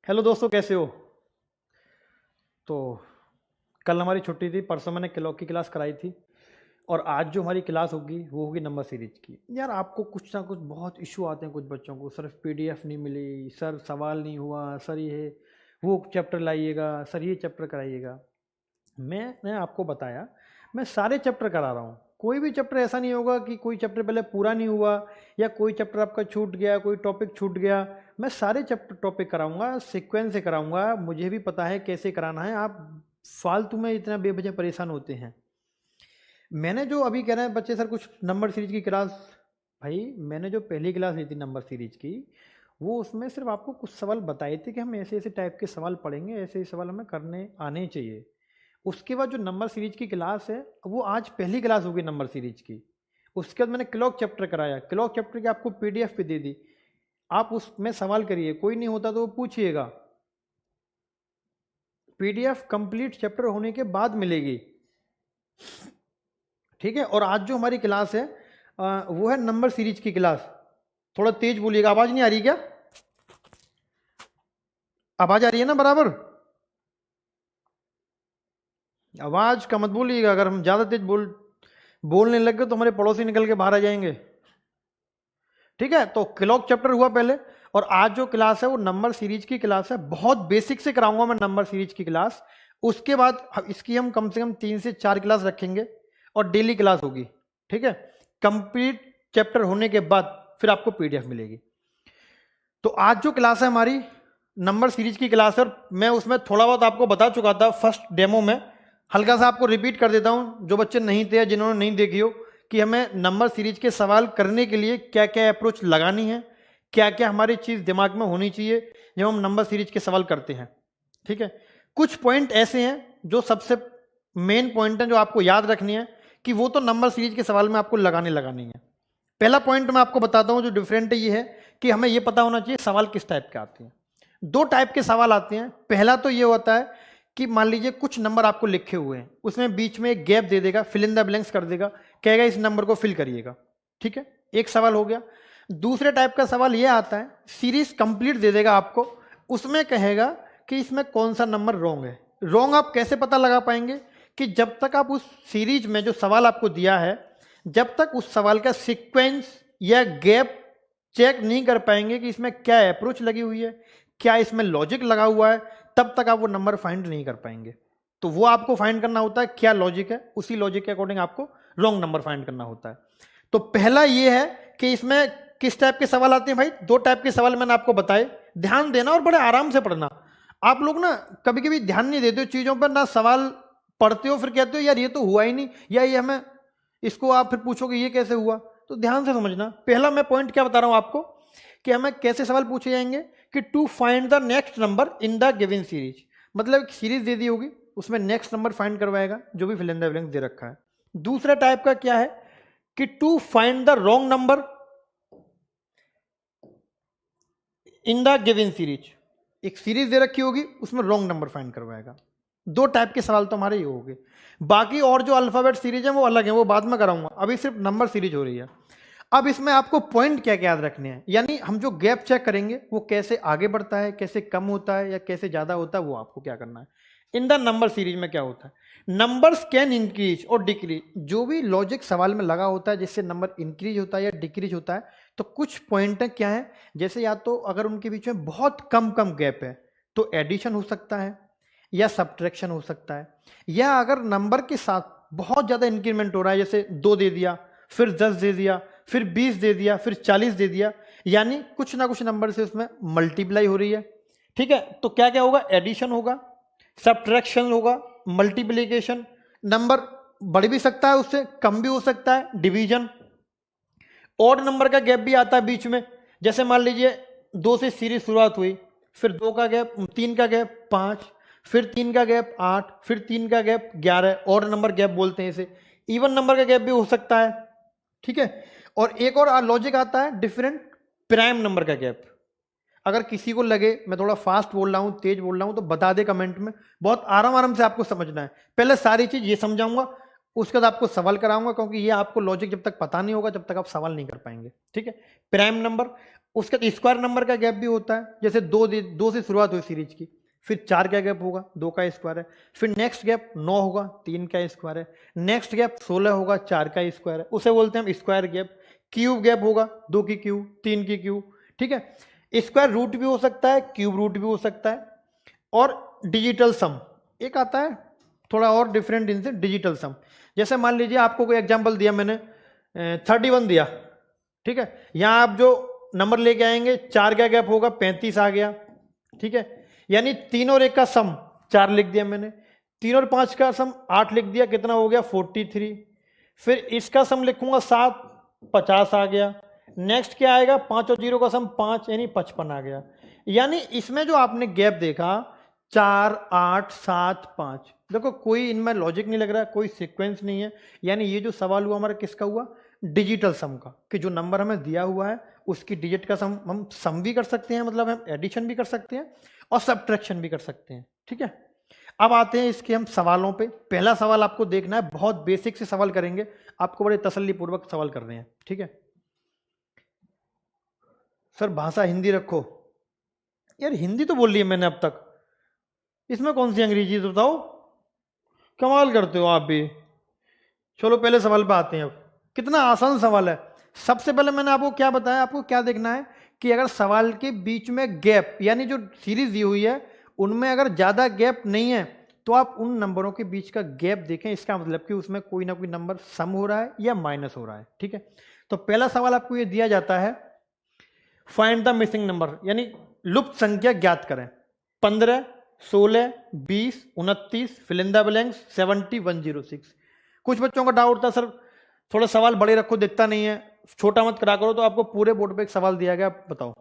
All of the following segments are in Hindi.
हेलो दोस्तों, कैसे हो? तो कल हमारी छुट्टी थी, परसों मैंने क्लॉक की क्लास कराई थी और आज जो हमारी क्लास होगी वो होगी नंबर सीरीज की। यार आपको कुछ ना कुछ बहुत इशू आते हैं कुछ बच्चों को, सर पीडीएफ नहीं मिली, सर सवाल नहीं हुआ, सर ये वो चैप्टर लाइएगा, सर ये चैप्टर कराइएगा। मैंने आपको बताया मैं सारे चैप्टर करा रहा हूँ। कोई भी चैप्टर ऐसा नहीं होगा कि कोई चैप्टर पहले पूरा नहीं हुआ या कोई चैप्टर आपका छूट गया, कोई टॉपिक छूट गया। मैं सारे चैप्टर टॉपिक कराऊंगा, सीक्वेंस से कराऊंगा, मुझे भी पता है कैसे कराना है। आप फालतू में इतना बेवजह परेशान होते हैं। मैंने जो अभी कह रहे हैं बच्चे सर कुछ नंबर सीरीज की क्लास, भाई मैंने जो पहली क्लास ली थी नंबर सीरीज की, वो उसमें सिर्फ आपको कुछ सवाल बताए थे कि हम ऐसे ऐसे टाइप के सवाल पढ़ेंगे, ऐसे ऐसे सवाल हमें करने आने चाहिए। उसके बाद जो नंबर सीरीज की क्लास है वो आज पहली क्लास होगी नंबर सीरीज की। उसके बाद मैंने क्लॉक चैप्टर कराया, क्लॉक चैप्टर की आपको पीडीएफ पे दे दी। आप उसमें सवाल करिए, कोई नहीं होता तो वो पूछिएगा। पीडीएफ कंप्लीट चैप्टर होने के बाद मिलेगी, ठीक है। और आज जो हमारी क्लास है वो है नंबर सीरीज की क्लास। थोड़ा तेज बोलिएगा, आवाज नहीं आ रही क्या? आवाज आ रही है ना बराबर? आवाज का मत बोलिएगा, अगर हम ज्यादा तेज बोलने लग गए तो हमारे पड़ोसी निकल के बाहर आ जाएंगे, ठीक है। तो क्लॉक चैप्टर हुआ पहले, और आज जो क्लास है वो नंबर सीरीज की क्लास है। बहुत बेसिक से कराऊंगा मैं नंबर सीरीज की क्लास। उसके बाद इसकी हम कम से कम 3 से 4 क्लास रखेंगे और डेली क्लास होगी, ठीक है। कंप्लीट चैप्टर होने के बाद फिर आपको पीडीएफ मिलेगी। तो आज जो क्लास है हमारी नंबर सीरीज की क्लास है, और मैं उसमें थोड़ा बहुत आपको बता चुका था फर्स्ट डेमो में। हल्का सा आपको रिपीट कर देता हूं जो बच्चे नहीं थे, जिन्होंने नहीं देखी हो, कि हमें नंबर सीरीज के सवाल करने के लिए क्या क्या अप्रोच लगानी है, क्या क्या हमारी चीज दिमाग में होनी चाहिए जब हम नंबर सीरीज के सवाल करते हैं, ठीक है। कुछ पॉइंट ऐसे हैं जो सबसे मेन पॉइंट हैं जो आपको याद रखनी है, कि वो तो नंबर सीरीज के सवाल में आपको लगानी है। पहला पॉइंट मैं आपको बताता हूं जो डिफरेंट है, ये है कि हमें ये पता होना चाहिए सवाल किस टाइप के आते हैं। 2 टाइप के सवाल आते हैं। पहला तो ये होता है कि मान लीजिए कुछ नंबर आपको लिखे हुए हैं, उसमें बीच में एक गैप दे देगा, फिल इन द ब्लैंक्स कर देगा, कहेगा इस नंबर को फिल करिएगा, ठीक है। एक सवाल हो गया। दूसरे टाइप का सवाल ये आता है, सीरीज कंप्लीट दे देगा आपको, उसमें कहेगा कि इसमें कौन सा नंबर रॉन्ग है। रॉन्ग आप कैसे पता लगा पाएंगे? कि जब तक आप उस सीरीज में जो सवाल आपको दिया है, जब तक उस सवाल का सीक्वेंस या गैप चेक नहीं कर पाएंगे कि इसमें क्या अप्रोच लगी हुई है, क्या इसमें लॉजिक लगा हुआ है, तब तक आप वो नंबर फाइंड नहीं कर पाएंगे। तो वो आपको फाइंड करना होता है क्या लॉजिक है, उसी लॉजिक के अकॉर्डिंग आपको रॉन्ग नंबर फाइंड करना होता है। तो पहला ये है कि इसमें किस टाइप के सवाल आते हैं। भाई 2 टाइप के सवाल मैंने आपको बताए, ध्यान देना और बड़े आराम से पढ़ना। आप लोग ना कभी कभी ध्यान नहीं देते हो चीजों पर, ना सवाल पढ़ते हो फिर कहते हो यार ये तो हुआ ही नहीं, या ये हमें, इसको आप फिर पूछोगे ये कैसे हुआ। तो ध्यान से समझना। पहला मैं पॉइंट क्या बता रहा हूं आपको, कि हमें कैसे सवाल पूछे जाएंगे, कि to find the next number in the given series. मतलब एक सीरीज दे दी होगी, उसमें नेक्स्ट नंबर फाइंड करवाएगा जो भी फिल इन द ब्लैंक्स दे रखा है। दूसरा टाइप का क्या है, कि to find the wrong number in the given series. एक सीरीज दे रखी होगी, उसमें रॉन्ग नंबर फाइंड करवाएगा। 2 टाइप के सवाल तो हमारे ये हो गए। बाकी और जो अल्फाबेट सीरीज है वो अलग है, वो बाद में कराऊंगा, अभी सिर्फ नंबर सीरीज हो रही है। अब इसमें आपको पॉइंट क्या क्या याद रखने हैं, यानी हम जो गैप चेक करेंगे वो कैसे आगे बढ़ता है, कैसे कम होता है या कैसे ज्यादा होता है, वो आपको क्या करना है। इन द नंबर सीरीज में क्या होता है, नंबर्स कैन इंक्रीज और डिक्रीज। जो भी लॉजिक सवाल में लगा होता है जिससे नंबर इंक्रीज होता है या डिक्रीज होता है, तो कुछ पॉइंट क्या है, जैसे या तो अगर उनके बीच में बहुत कम कम गैप है तो एडिशन हो सकता है या सब्ट्रैक्शन हो सकता है, या अगर नंबर के साथ बहुत ज्यादा इंक्रीमेंट हो रहा है, जैसे 2 दे दिया, फिर 10 दे दिया, फिर 20 दे दिया, फिर 40 दे दिया, यानी कुछ ना कुछ नंबर से उसमें मल्टीप्लाई हो रही है, ठीक है। तो क्या क्या होगा, एडिशन होगा, सब्ट्रैक्शन होगा, मल्टीप्लीकेशन। नंबर बढ़ भी सकता है, उससे कम भी हो सकता है, डिवीजन। ऑड नंबर का गैप भी आता है बीच में, जैसे मान लीजिए 2 से सीरीज शुरुआत हुई, फिर 2 का गैप, 3 का गैप 5, फिर 3 का गैप 8, फिर 3 का गैप 11। ऑड नंबर गैप बोलते हैं इसे। इवन नंबर का गैप भी हो सकता है, ठीक है। और एक और लॉजिक आता है डिफरेंट, प्राइम नंबर का गैप। अगर किसी को लगे मैं थोड़ा फास्ट बोल रहा हूं, तेज बोल रहा हूं, तो बता दे कमेंट में। बहुत आराम आराम से आपको समझना है। पहले सारी चीज ये समझाऊंगा, उसके बाद आपको सवाल कराऊंगा, क्योंकि ये आपको लॉजिक जब तक पता नहीं होगा जब तक आप सवाल नहीं कर पाएंगे, ठीक है। प्राइम नंबर, उसका स्क्वायर नंबर का गैप भी होता है, जैसे दो से शुरुआत हुई सीरीज की, फिर 4 का गैप होगा, 2 का स्क्वायर है, फिर नेक्स्ट गैप 9 होगा, 3 का स्क्वायर है, नेक्स्ट गैप 16 होगा, 4 का स्क्वायर है, उसे बोलते हैं हम स्क्वायर गैप। क्यूब गैप होगा, 2 की क्यूब, 3 की क्यूब, ठीक है। स्क्वायर रूट भी हो सकता है, क्यूब रूट भी हो सकता है, और डिजिटल सम एक आता है, थोड़ा और डिफरेंट इनसे, डिजिटल सम। जैसे मान लीजिए आपको कोई एग्जांपल दिया मैंने, 31 दिया, ठीक है, यहां आप जो नंबर लेके आएंगे, 4 का गैप होगा, 35 आ गया, ठीक है, यानी 3 और 1 का सम 4 लिख दिया मैंने, 3 और 5 का सम 8 लिख दिया, कितना हो गया 43। फिर इसका सम लिखूंगा 7, 50 आ गया। नेक्स्ट क्या आएगा, 5 और 0 का सम 5, यानी 55 आ गया। यानी इसमें जो आपने गैप देखा 4, 8, 7, 5, देखो कोई इनमें लॉजिक नहीं लग रहा है, कोई सीक्वेंस नहीं है। यानी ये जो सवाल हुआ हमारा किसका हुआ, डिजिटल सम का, कि जो नंबर हमें दिया हुआ है उसकी डिजिट का सम हम सम भी कर सकते हैं, मतलब हम एडिशन भी कर सकते हैं और सब्ट्रैक्शन भी कर सकते हैं, ठीक है। अब आते हैं इसके हम सवालों पे। पहला सवाल आपको देखना है, बहुत बेसिक से सवाल करेंगे, आपको बड़े तसल्ली पूर्वक सवाल कर रहे हैं, ठीक है। सर भाषा हिंदी रखो, यार हिंदी तो बोल रही है मैंने अब तक, इसमें कौन सी अंग्रेजी, तो बताओ, कमाल करते हो आप भी। चलो पहले सवाल पे आते हैं। अब कितना आसान सवाल है। सबसे पहले मैंने आपको क्या बताया, आपको क्या देखना है कि अगर सवाल के बीच में गैप, यानी जो सीरीज दी हुई है उनमें अगर ज्यादा गैप नहीं है तो आप उन नंबरों के बीच का गैप देखें, इसका मतलब कि उसमें कोई ना कोई नंबर सम हो रहा है या माइनस हो रहा है, ठीक है। तो पहला सवाल आपको ये दिया जाता है, फाइंड द मिसिंग नंबर, यानी लुप्त संख्या ज्ञात करें। 15, 16, 20, 29, फिल इन द ब्लैंक्स, 70, 106। कुछ बच्चों का डाउट था, सर थोड़ा सवाल बड़े रखो, दिखता नहीं है, छोटा मत करा करो, तो आपको पूरे बोर्ड पे एक सवाल दिया गया, बताओ।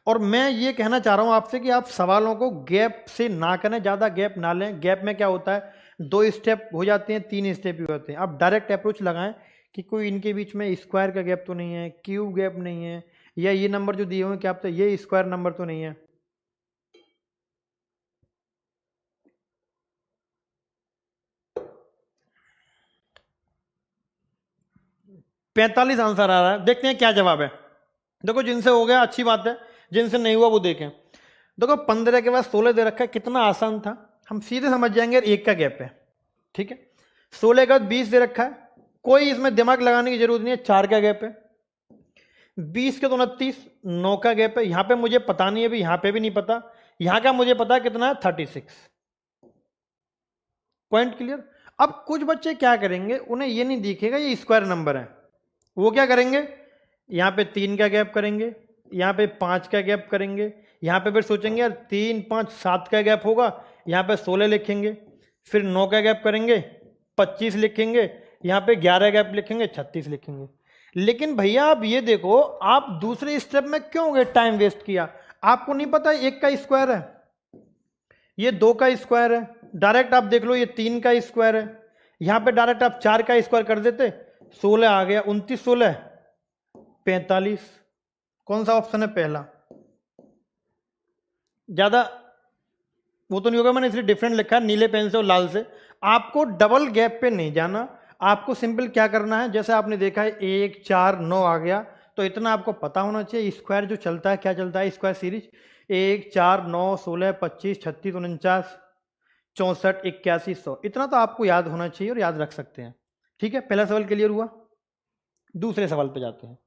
और मैं ये कहना चाह रहा हूं आपसे कि आप सवालों को गैप से ना करें, ज्यादा गैप ना लें। गैप में क्या होता है, 2 स्टेप हो जाते हैं, 3 स्टेप भी होते हैं। आप डायरेक्ट अप्रोच लगाएं कि कोई इनके बीच में स्क्वायर का गैप तो नहीं है, क्यूब गैप नहीं है, या ये नंबर जो दिए हुए क्या आप, ये स्क्वायर नंबर तो नहीं है। पैंतालीस आंसर आ रहा है, देखते हैं क्या जवाब है। देखो जिनसे हो गया अच्छी बात है, जिनसे नहीं हुआ वो देखें। देखो 15 के बाद 16 दे रखा है, कितना आसान था, हम सीधे समझ जाएंगे, 1 का गैप है, ठीक है। 16 के बाद 20 दे रखा है, कोई इसमें दिमाग लगाने की जरूरत नहीं है, 4 का गैप है। 20 के 29, 9 का गैप है, यहां पे मुझे पता नहीं है, अभी यहां पे भी नहीं पता, यहां का मुझे पता है कितना है, 36। Point clear. अब कुछ बच्चे क्या करेंगे, उन्हें ये नहीं दिखेगा ये स्क्वायर नंबर है, वो क्या करेंगे, यहां पे 3 का गैप करेंगे, यहां पे 5 का गैप करेंगे, यहां पे फिर सोचेंगे यार 3, 5, 7 का गैप होगा, यहां पे 16 लिखेंगे, फिर 9 का गैप करेंगे, 25 लिखेंगे, यहां पे 11 गैप लिखेंगे, 36 लिखेंगे। लेकिन भैया आप ये देखो, आप दूसरे स्टेप में क्यों गए, टाइम वेस्ट किया। आपको नहीं पता 1 का स्क्वायर है, ये 2 का स्क्वायर है, डायरेक्ट आप देख लो ये 3 का स्क्वायर है, यहां पे डायरेक्ट आप 4 का स्क्वायर कर देते, 16 आ गया, 29, 16, 45। कौन सा ऑप्शन है, पहला। ज्यादा वो तो नहीं होगा, मैंने इसलिए डिफरेंट लिखा है नीले पेन से और लाल से। आपको डबल गैप पे नहीं जाना, आपको सिंपल क्या करना है, जैसे आपने देखा है 1, 4, 9 आ गया, तो इतना आपको पता होना चाहिए स्क्वायर जो चलता है, क्या चलता है स्क्वायर सीरीज, 1, 4, 9, 16, 25, 36, 49, 64, 81, 100, इतना तो आपको याद होना चाहिए और याद रख सकते हैं, ठीक है। पहला सवाल क्लियर हुआ। दूसरे सवाल पे जाते हैं।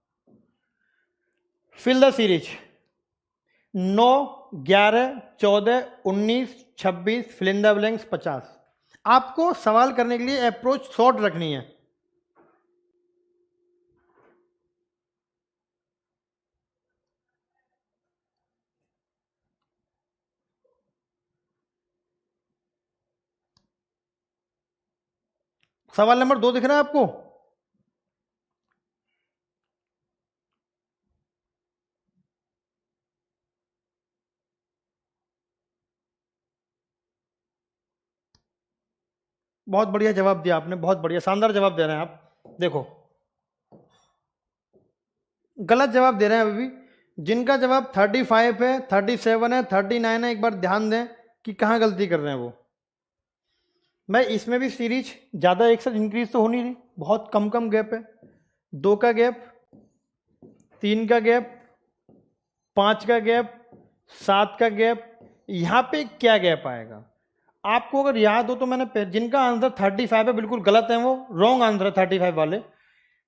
Fill the series 9, 11, 14, 19, 26, fill in the blanks 50। आपको सवाल करने के लिए अप्रोच शॉर्ट रखनी है। सवाल नंबर 2 दिख रहा है आपको, बहुत बढ़िया जवाब दिया आपने, बहुत बढ़िया, शानदार जवाब दे रहे हैं आप। देखो गलत जवाब दे रहे हैं अभी भी। जिनका जवाब 35 है, 37 है, 39 है, एक बार ध्यान दें कि कहां गलती कर रहे हैं वो। मैं इसमें भी सीरीज ज्यादा एक साथ इंक्रीज तो हो नहीं रही, बहुत कम कम गैप है, 2 का गैप, 3 का गैप, 5 का गैप, 7 का गैप, यहां पे क्या गैप आएगा आपको अगर याद हो तो मैंने जिनका आंसर 35 है बिल्कुल गलत है, वो रॉन्ग आंसर है 35 वाले।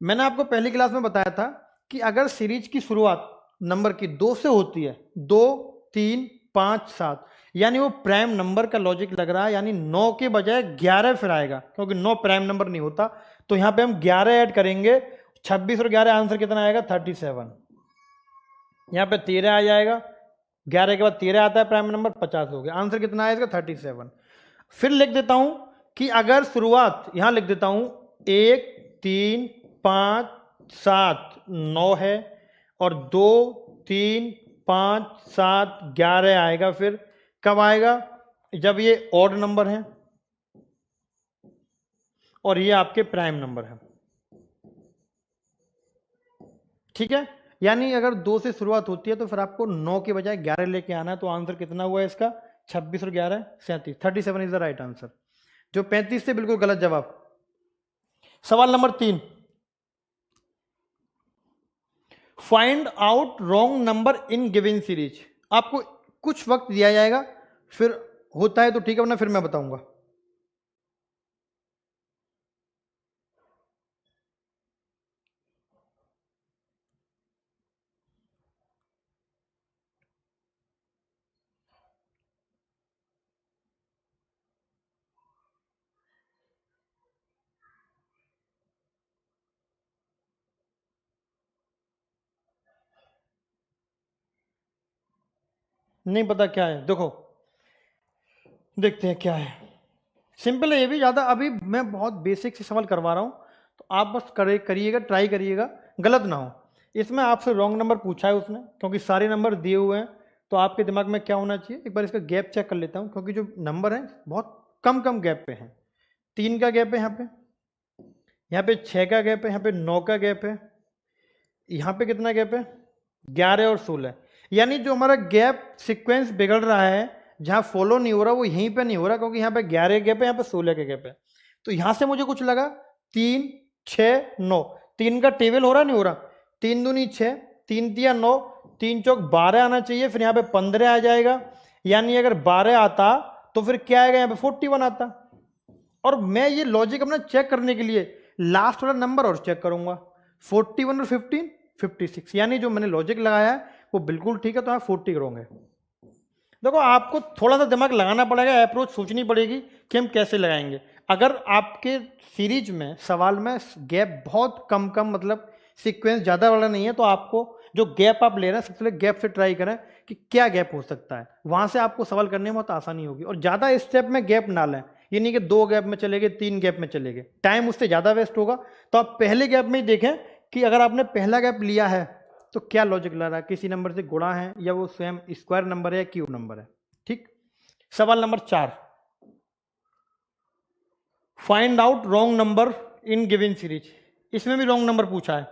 मैंने आपको पहली क्लास में बताया था कि अगर सीरीज की शुरुआत नंबर की 2 से होती है, 2, 3, 5, 7, यानी वो प्राइम नंबर का लॉजिक लग रहा है, यानी 9 के बजाय 11 फिर आएगा, क्योंकि 9 प्राइम नंबर नहीं होता। तो यहां पे हम 11 ऐड करेंगे, 26 और 11 आंसर कितना आएगा 37। यहां पे 13 आ जाएगा, 11 के बाद 13 आता है प्राइम नंबर, 50 हो गया। आंसर कितना आएगा 37। फिर लिख देता हूं कि अगर शुरुआत यहां लिख देता हूं 1, 3, 5, 7, 9 है, और 2, 3, 5, 7, 11 आएगा। फिर कब आएगा जब ये ऑड नंबर है और ये आपके प्राइम नंबर है, ठीक है। यानी अगर 2 से शुरुआत होती है तो फिर आपको 9 के बजाय 11 लेके आना है। तो आंसर कितना हुआ इसका 26 और 11 37, 37 इज द राइट आंसर। जो 35 से बिल्कुल गलत जवाब। सवाल number 3, find out wrong number in given series. आपको कुछ वक्त दिया जाएगा, फिर होता है तो ठीक है, वरना फिर मैं बताऊंगा। नहीं पता क्या है, देखो देखते हैं क्या है। सिंपल है ये भी, ज़्यादा अभी मैं बहुत बेसिक से सवाल करवा रहा हूँ, तो आप बस करिएगा, ट्राई करिएगा, गलत ना हो। इसमें आपसे रॉन्ग नंबर पूछा है उसने, क्योंकि सारे नंबर दिए हुए हैं। तो आपके दिमाग में क्या होना चाहिए, एक बार इसका गैप चेक कर लेता हूँ, क्योंकि जो नंबर है बहुत कम कम गैप पे हैं। 3 का गैप है यहाँ पे 6 का गैप है, यहाँ पे 9 का गैप है, यहाँ पे कितना गैप है 11 और 16। यानी जो हमारा गैप सीक्वेंस बिगड़ रहा है, जहां फॉलो नहीं हो रहा वो यहीं पे नहीं हो रहा, क्योंकि यहाँ पे 11 गैप है, यहाँ पे 16 के गैप है। तो यहां से मुझे कुछ लगा 3, 6, 9, 3 का टेबल हो रहा नहीं हो रहा, 3 दूनी 6, 3 तिया 9, 3 चौक 12 आना चाहिए, फिर यहाँ पे 15 आ जाएगा। यानी अगर 12 आता तो फिर क्या आएगा, यहाँ पे 41 आता। और मैं ये लॉजिक अपना चेक करने के लिए लास्ट वाला नंबर और चेक करूंगा, 41 और 15, 56। यानी जो मैंने लॉजिक लगाया है वो बिल्कुल ठीक है, तो आप 40 करोगे। देखो आपको थोड़ा सा दिमाग लगाना पड़ेगा, अप्रोच सोचनी पड़ेगी कि हम कैसे लगाएंगे। अगर आपके सीरीज में सवाल में गैप बहुत कम कम, मतलब सीक्वेंस ज़्यादा वाला नहीं है, तो आपको जो गैप आप ले रहे हैं सबसे पहले गैप से ट्राई करें कि क्या गैप हो सकता है, वहां से आपको सवाल करने में बहुत आसानी होगी। और ज़्यादा स्टेप में गैप ना लें, ये नहीं कि 2 गैप में चले गए, 3 गैप में चले गए, टाइम उससे ज़्यादा वेस्ट होगा। तो आप पहले गैप में ही देखें कि अगर आपने पहला गैप लिया है तो क्या लॉजिक लग रहा है, किसी नंबर से गुणा है या वो स्वयं स्क्वायर नंबर है या क्यूब नंबर है। ठीक। सवाल number 4, find out wrong number in given series. इसमें भी रॉन्ग नंबर पूछा है।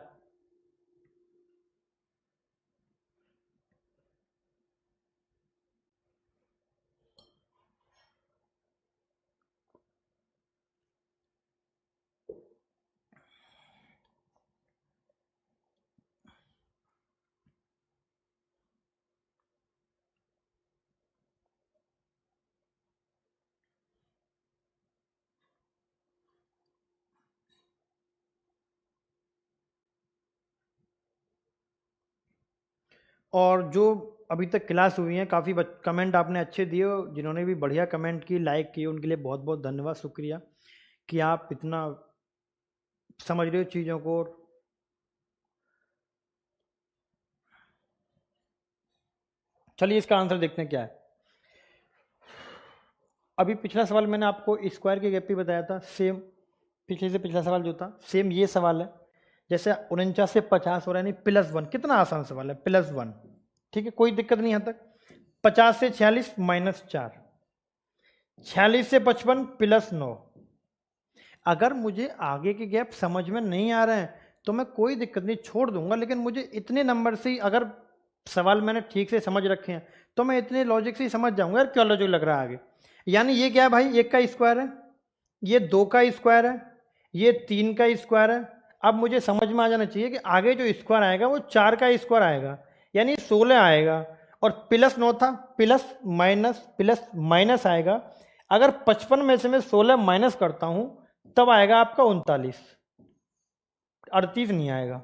और जो अभी तक क्लास हुई है, काफ़ी कमेंट आपने अच्छे दिए, जिन्होंने भी बढ़िया कमेंट की, लाइक किए, उनके लिए बहुत बहुत धन्यवाद, शुक्रिया कि आप इतना समझ रहे हो चीज़ों को। चलिए इसका आंसर देखते हैं क्या है। अभी पिछला सवाल मैंने आपको स्क्वायर के गैप पे बताया था, सेम पिछले से पिछला सवाल जो था सेम ये सवाल है। जैसे 49 से 50 हो रहा है, यानी +1, कितना आसान सवाल है, +1, ठीक है, कोई दिक्कत नहीं यहाँ तक। 50 से 46 -4, 46 से 55 +9। अगर मुझे आगे के गैप समझ में नहीं आ रहे हैं तो मैं कोई दिक्कत नहीं, छोड़ दूंगा, लेकिन मुझे इतने नंबर से ही अगर सवाल मैंने ठीक से समझ रखे हैं तो मैं इतने लॉजिक से ही समझ जाऊंगा यार क्या लॉजिक लग रहा है आगे। यानी ये क्या है भाई, 1 का स्क्वायर है, ये 2 का स्क्वायर है, ये 3 का स्क्वायर है। अब मुझे समझ में आ जाना चाहिए कि आगे जो स्क्वायर आएगा वो 4 का स्क्वायर आएगा, यानी 16 आएगा, और प्लस 9 था, प्लस माइनस आएगा। अगर 55 में से मैं 16 माइनस करता हूं तब आएगा आपका 39, 38 नहीं आएगा।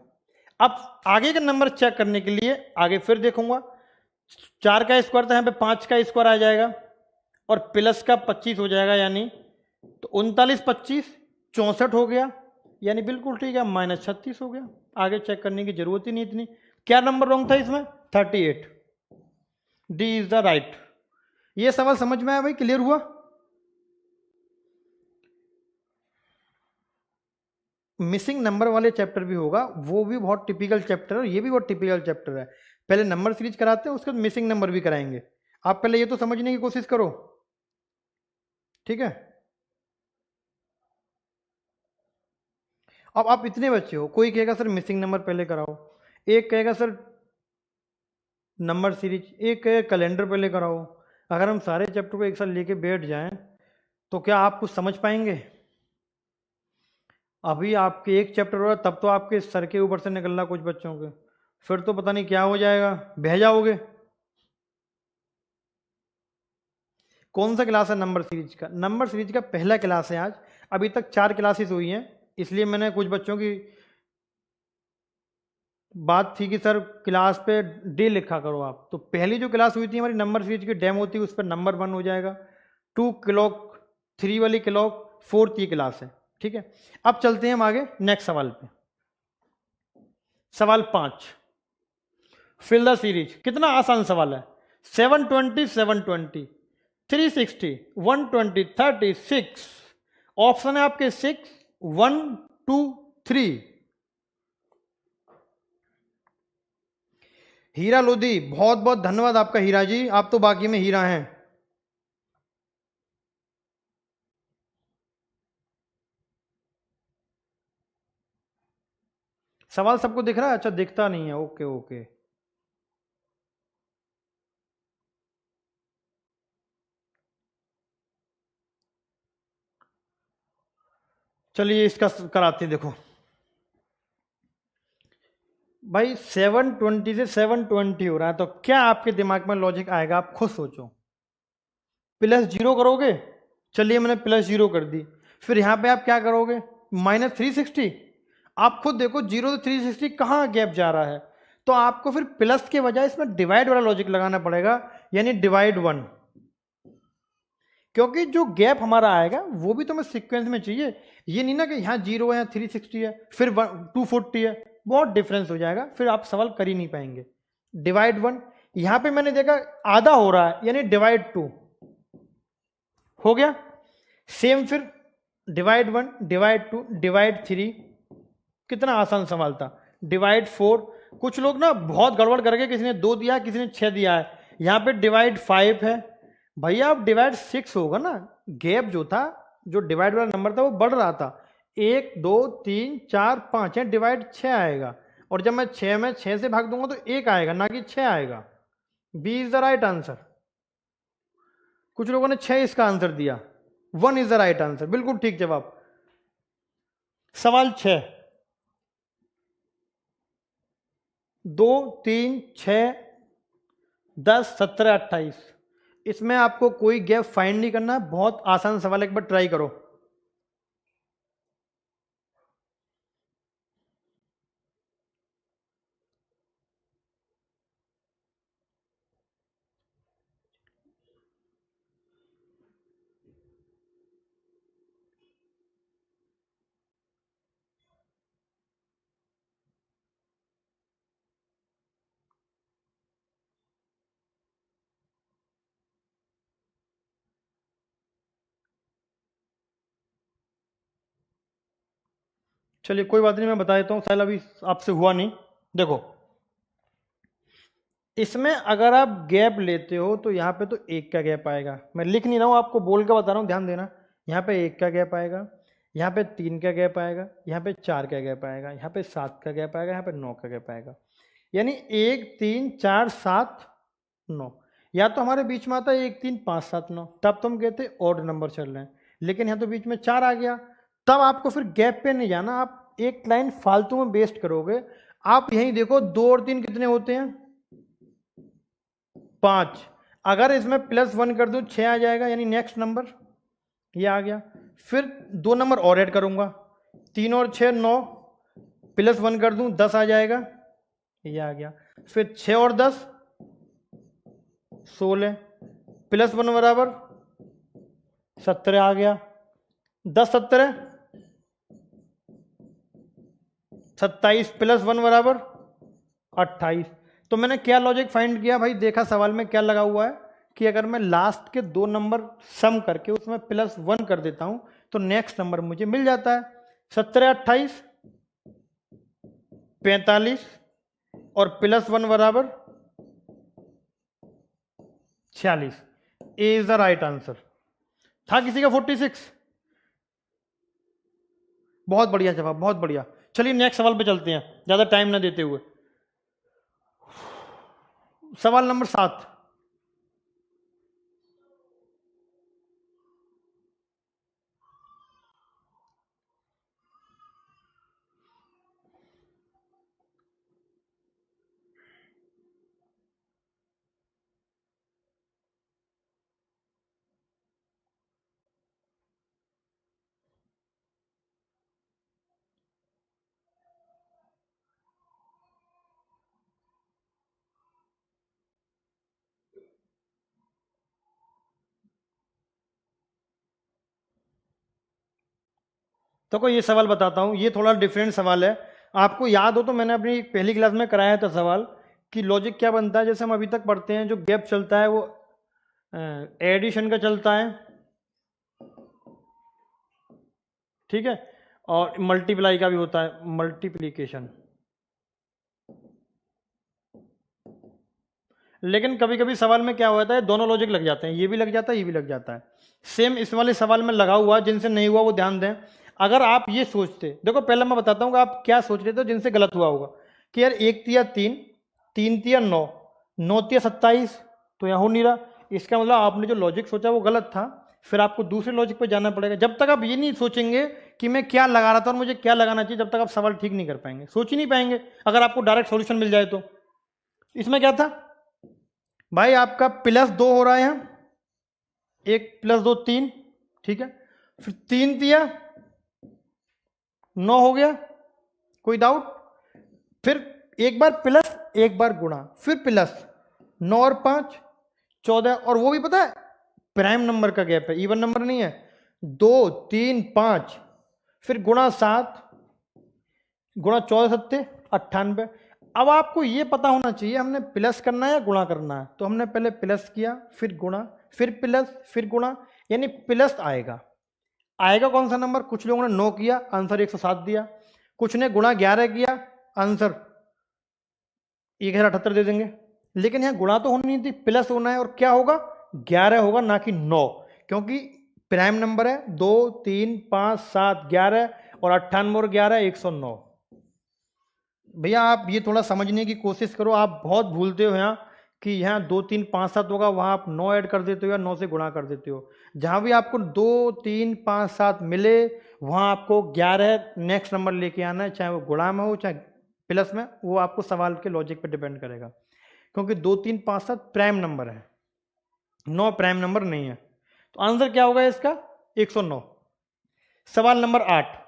अब आगे का नंबर चेक करने के लिए आगे फिर देखूंगा, 4 का स्क्वायर था, यहाँ पे 5 का स्क्वायर आ जाएगा और प्लस का 25 हो जाएगा, यानी तो 39 25 64 हो गया, यानी बिल्कुल ठीक है, -36 हो गया। आगे चेक करने की जरूरत ही नहीं इतनी। क्या नंबर रॉन्ग था इसमें? 38। D is the right. ये सवाल समझ में आया भाई? क्लियर हुआ? मिसिंग नंबर वाले चैप्टर भी होगा, वो भी बहुत टिपिकल चैप्टर है और ये भी बहुत टिपिकल चैप्टर है। पहले नंबर सीरीज कराते हैं, उसके बाद मिसिंग नंबर भी कराएंगे। आप पहले ये तो समझने की कोशिश करो, ठीक है? अब आप इतने बच्चे हो, कोई कहेगा सर मिसिंग नंबर पहले कराओ, एक कहेगा सर नंबर सीरीज, एक कहेगा कैलेंडर पहले कराओ। अगर हम सारे चैप्टर को एक साथ लेके बैठ जाएं तो क्या आप कुछ समझ पाएंगे? अभी आपके एक चैप्टर हो रहा तब तो आपके सर के ऊपर से निकल रहा कुछ बच्चों के, फिर तो पता नहीं क्या हो जाएगा, बह जाओगे। कौन सा क्लास है नंबर सीरीज का? नंबर सीरीज का पहला क्लास है आज। अभी तक 4 क्लासेस हुई हैं, इसलिए मैंने कुछ बच्चों की बात थी कि सर क्लास पे डे लिखा करो आप, तो पहली जो क्लास हुई थी हमारी नंबर सीरीज की डेमो थी, उस पर नंबर 1 हो जाएगा। 2 क्लॉक 3 वाली क्लॉक 4th ये क्लास है, ठीक है? अब चलते हैं हम आगे नेक्स्ट सवाल पे। सवाल 5, फिल द सीरीज। कितना आसान सवाल है। 720 720 360 120 36। ऑप्शन है आपके 6 1 2 3। हीरा लोधी, बहुत बहुत धन्यवाद आपका हीरा जी, आप तो बाकी में हीरा हैं। सवाल सबको दिख रहा है? अच्छा, दिखता नहीं है, ओके ओके। चलिए इसका कराते हैं। देखो भाई 720 से 720 हो रहा है, तो क्या आपके दिमाग में लॉजिक आएगा? आप खुद सोचो। +0 करोगे? चलिए मैंने +0 कर दी, फिर यहां पे आप क्या करोगे? -360। आप खुद देखो 0 से 360 कहां गैप जा रहा है, तो आपको फिर प्लस के बजाय इसमें डिवाइड वाला लॉजिक लगाना पड़ेगा, यानी डिवाइड 1, क्योंकि जो गैप हमारा आएगा वो भी तो हमें सीक्वेंस में चाहिए। ये नहीं ना कि यहाँ 0 है, 360 है, फिर 240 है, बहुत डिफरेंस हो जाएगा, फिर आप सवाल कर ही नहीं पाएंगे। डिवाइड 1, यहां पे मैंने देखा आधा हो रहा है, यानी डिवाइड 2 हो गया। सेम फिर डिवाइड 1 डिवाइड 2 डिवाइड 3। कितना आसान सवाल था। डिवाइड 4, कुछ लोग ना बहुत गड़बड़ करके किसी ने 2 दिया, किसी ने 6 दिया है। यहां पे डिवाइड 5 है, भैया अब डिवाइड 6 होगा ना। गैप जो था, जो डिवाइड वाला नंबर था वो बढ़ रहा था, 1 2 3 4 5 है, डिवाइड 6 आएगा, और जब मैं 6 में 6 से भाग दूंगा तो 1 आएगा, ना कि 6 आएगा। B is the right answer. कुछ लोगों ने 6 इसका आंसर दिया, 1 इज द राइट आंसर, बिल्कुल ठीक जवाब। सवाल 6, 2 3 6 10 17 28, इसमें आपको कोई गैप फाइंड नहीं करना, बहुत आसान सवाल, एक बार ट्राई करो। चलिए कोई बात नहीं, मैं बता देता हूँ, शायद अभी आपसे हुआ नहीं। देखो इसमें अगर आप गैप लेते हो तो यहाँ पे तो 1 का गैप आएगा, मैं लिख नहीं रहा हूँ, आपको बोल के बता रहा हूँ, ध्यान देना। यहाँ पे 1 का गैप आएगा, यहाँ पे 3 का गैप आएगा, यहाँ पे 4 का गैप आएगा, यहाँ पे 7 का गैप आएगा, यहाँ पे 9 का गैप आएगा, यानी 1 3 4 7 9। या तो हमारे बीच में आता है 1 3 5 7 9, तब तो हम कहते ऑड नंबर चल रहे हैं, लेकिन यहाँ तो बीच में 4 आ गया, तब आपको फिर गैप पे नहीं जाना, आप एक लाइन फालतू में वेस्ट करोगे। आप यहीं देखो 2 और 3 कितने होते हैं, 5। अगर इसमें +1 कर दूं 6 आ जाएगा, यानी नेक्स्ट नंबर ये आ गया। फिर 2 नंबर और ऐड करूंगा, 3 और 6 9, +1 कर दूं 10 आ जाएगा, ये आ गया। फिर 6 और 10 16, +1 बराबर 17 आ गया। 10 17 27, +1 बराबर 28। तो मैंने क्या लॉजिक फाइंड किया भाई, देखा सवाल में क्या लगा हुआ है कि अगर मैं लास्ट के 2 नंबर सम करके उसमें +1 कर देता हूं तो नेक्स्ट नंबर मुझे मिल जाता है। 17 28 45 और +1 बराबर 46। ए इज द राइट आंसर। था किसी का 46? बहुत बढ़िया जवाब, बहुत बढ़िया। चलिए नेक्स्ट सवाल पे चलते हैं, ज्यादा टाइम ना देते हुए। सवाल नंबर 7। तो कोई ये सवाल बताता हूं, ये थोड़ा डिफरेंट सवाल है। आपको याद हो तो मैंने अपनी पहली क्लास में कराया था सवाल कि लॉजिक क्या बनता है। जैसे हम अभी तक पढ़ते हैं, जो गैप चलता है वो एडिशन का चलता है, ठीक है, और मल्टीप्लाई का भी होता है, मल्टीप्लीकेशन। लेकिन कभी कभी सवाल में क्या होता है, दोनों लॉजिक लग जाते हैं, ये भी लग जाता है ये भी लग जाता है। सेम इस वाले सवाल में लगा हुआ, जिनसे नहीं हुआ वो ध्यान दें। अगर आप ये सोचते, देखो पहले मैं बताता हूँ कि आप क्या सोच रहे थे जिनसे गलत हुआ होगा, कि यार 1 तिया 3, 3 तिया 9, 9 तिया 27, तो यहाँ हो नहीं रहा। इसका मतलब आपने जो लॉजिक सोचा वो गलत था। फिर आपको दूसरे लॉजिक पर जाना पड़ेगा। जब तक आप ये नहीं सोचेंगे कि मैं क्या लगा रहा था और मुझे क्या लगाना चाहिए, जब तक आप सवाल ठीक नहीं कर पाएंगे, सोच ही नहीं पाएंगे। अगर आपको डायरेक्ट सॉल्यूशन मिल जाए तो। इसमें क्या था भाई, आपका +2 हो रहा है यहाँ, 1 + 2 3, ठीक है। फिर 3 तिया 9 हो गया, कोई डाउट? फिर एक बार प्लस एक बार गुणा, फिर प्लस 9 और 5 14, और वो भी पता है प्राइम नंबर का गैप है, इवन नंबर नहीं है। 2 3 5, फिर गुणा 7, गुणा 14 7 98। अब आपको ये पता होना चाहिए हमने प्लस करना है या गुणा करना है। तो हमने पहले प्लस किया, फिर गुणा, फिर प्लस, फिर गुणा, यानी प्लस आएगा। आएगा कौन सा नंबर? कुछ लोगों ने 9 किया, आंसर 107 दिया। कुछ ने गुणा 11 किया, आंसर 1078 दे देंगे। लेकिन यहां गुणा तो होनी नहीं थी, प्लस होना है। और क्या होगा? 11 होगा, ना कि 9, क्योंकि प्राइम नंबर है। 2 3 5 7 11 और 98 और 11 109। भैया आप ये थोड़ा समझने की कोशिश करो, आप बहुत भूलते हो यहाँ कि यहाँ 2 3 5 7 होगा, वहाँ आप 9 ऐड कर देते हो या 9 से गुणा कर देते हो। जहाँ भी आपको 2 3 5 7 मिले वहाँ आपको 11 नेक्स्ट नंबर लेके आना है, चाहे वो गुणा में हो चाहे प्लस में। वो आपको सवाल के लॉजिक पे डिपेंड करेगा, क्योंकि 2 3 5 7 प्राइम नंबर है, 9 प्राइम नंबर नहीं है। तो आंसर क्या होगा इसका? 109। सवाल नंबर 8।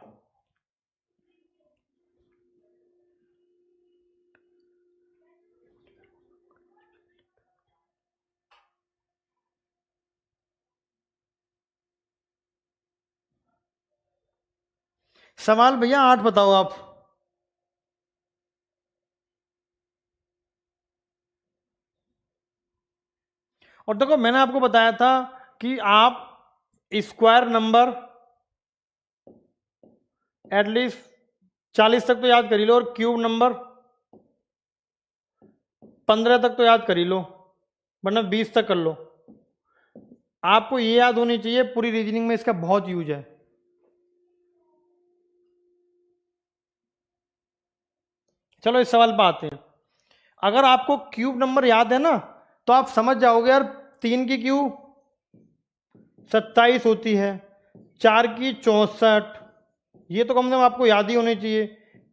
सवाल भैया 8 बताओ आप। और देखो मैंने आपको बताया था कि आप स्क्वायर नंबर एटलीस्ट 40 तक तो याद कर ही लो, और क्यूब नंबर 15 तक तो याद कर ही लो, वरना 20 तक कर लो। आपको ये याद होनी चाहिए, पूरी रीजनिंग में इसका बहुत यूज है। चलो इस सवाल पर आते हैं। अगर आपको क्यूब नंबर याद है ना, तो आप समझ जाओगे यार 3 की क्यूब 27 होती है, 4 की 64, ये तो कम से कम आपको याद ही होनी चाहिए।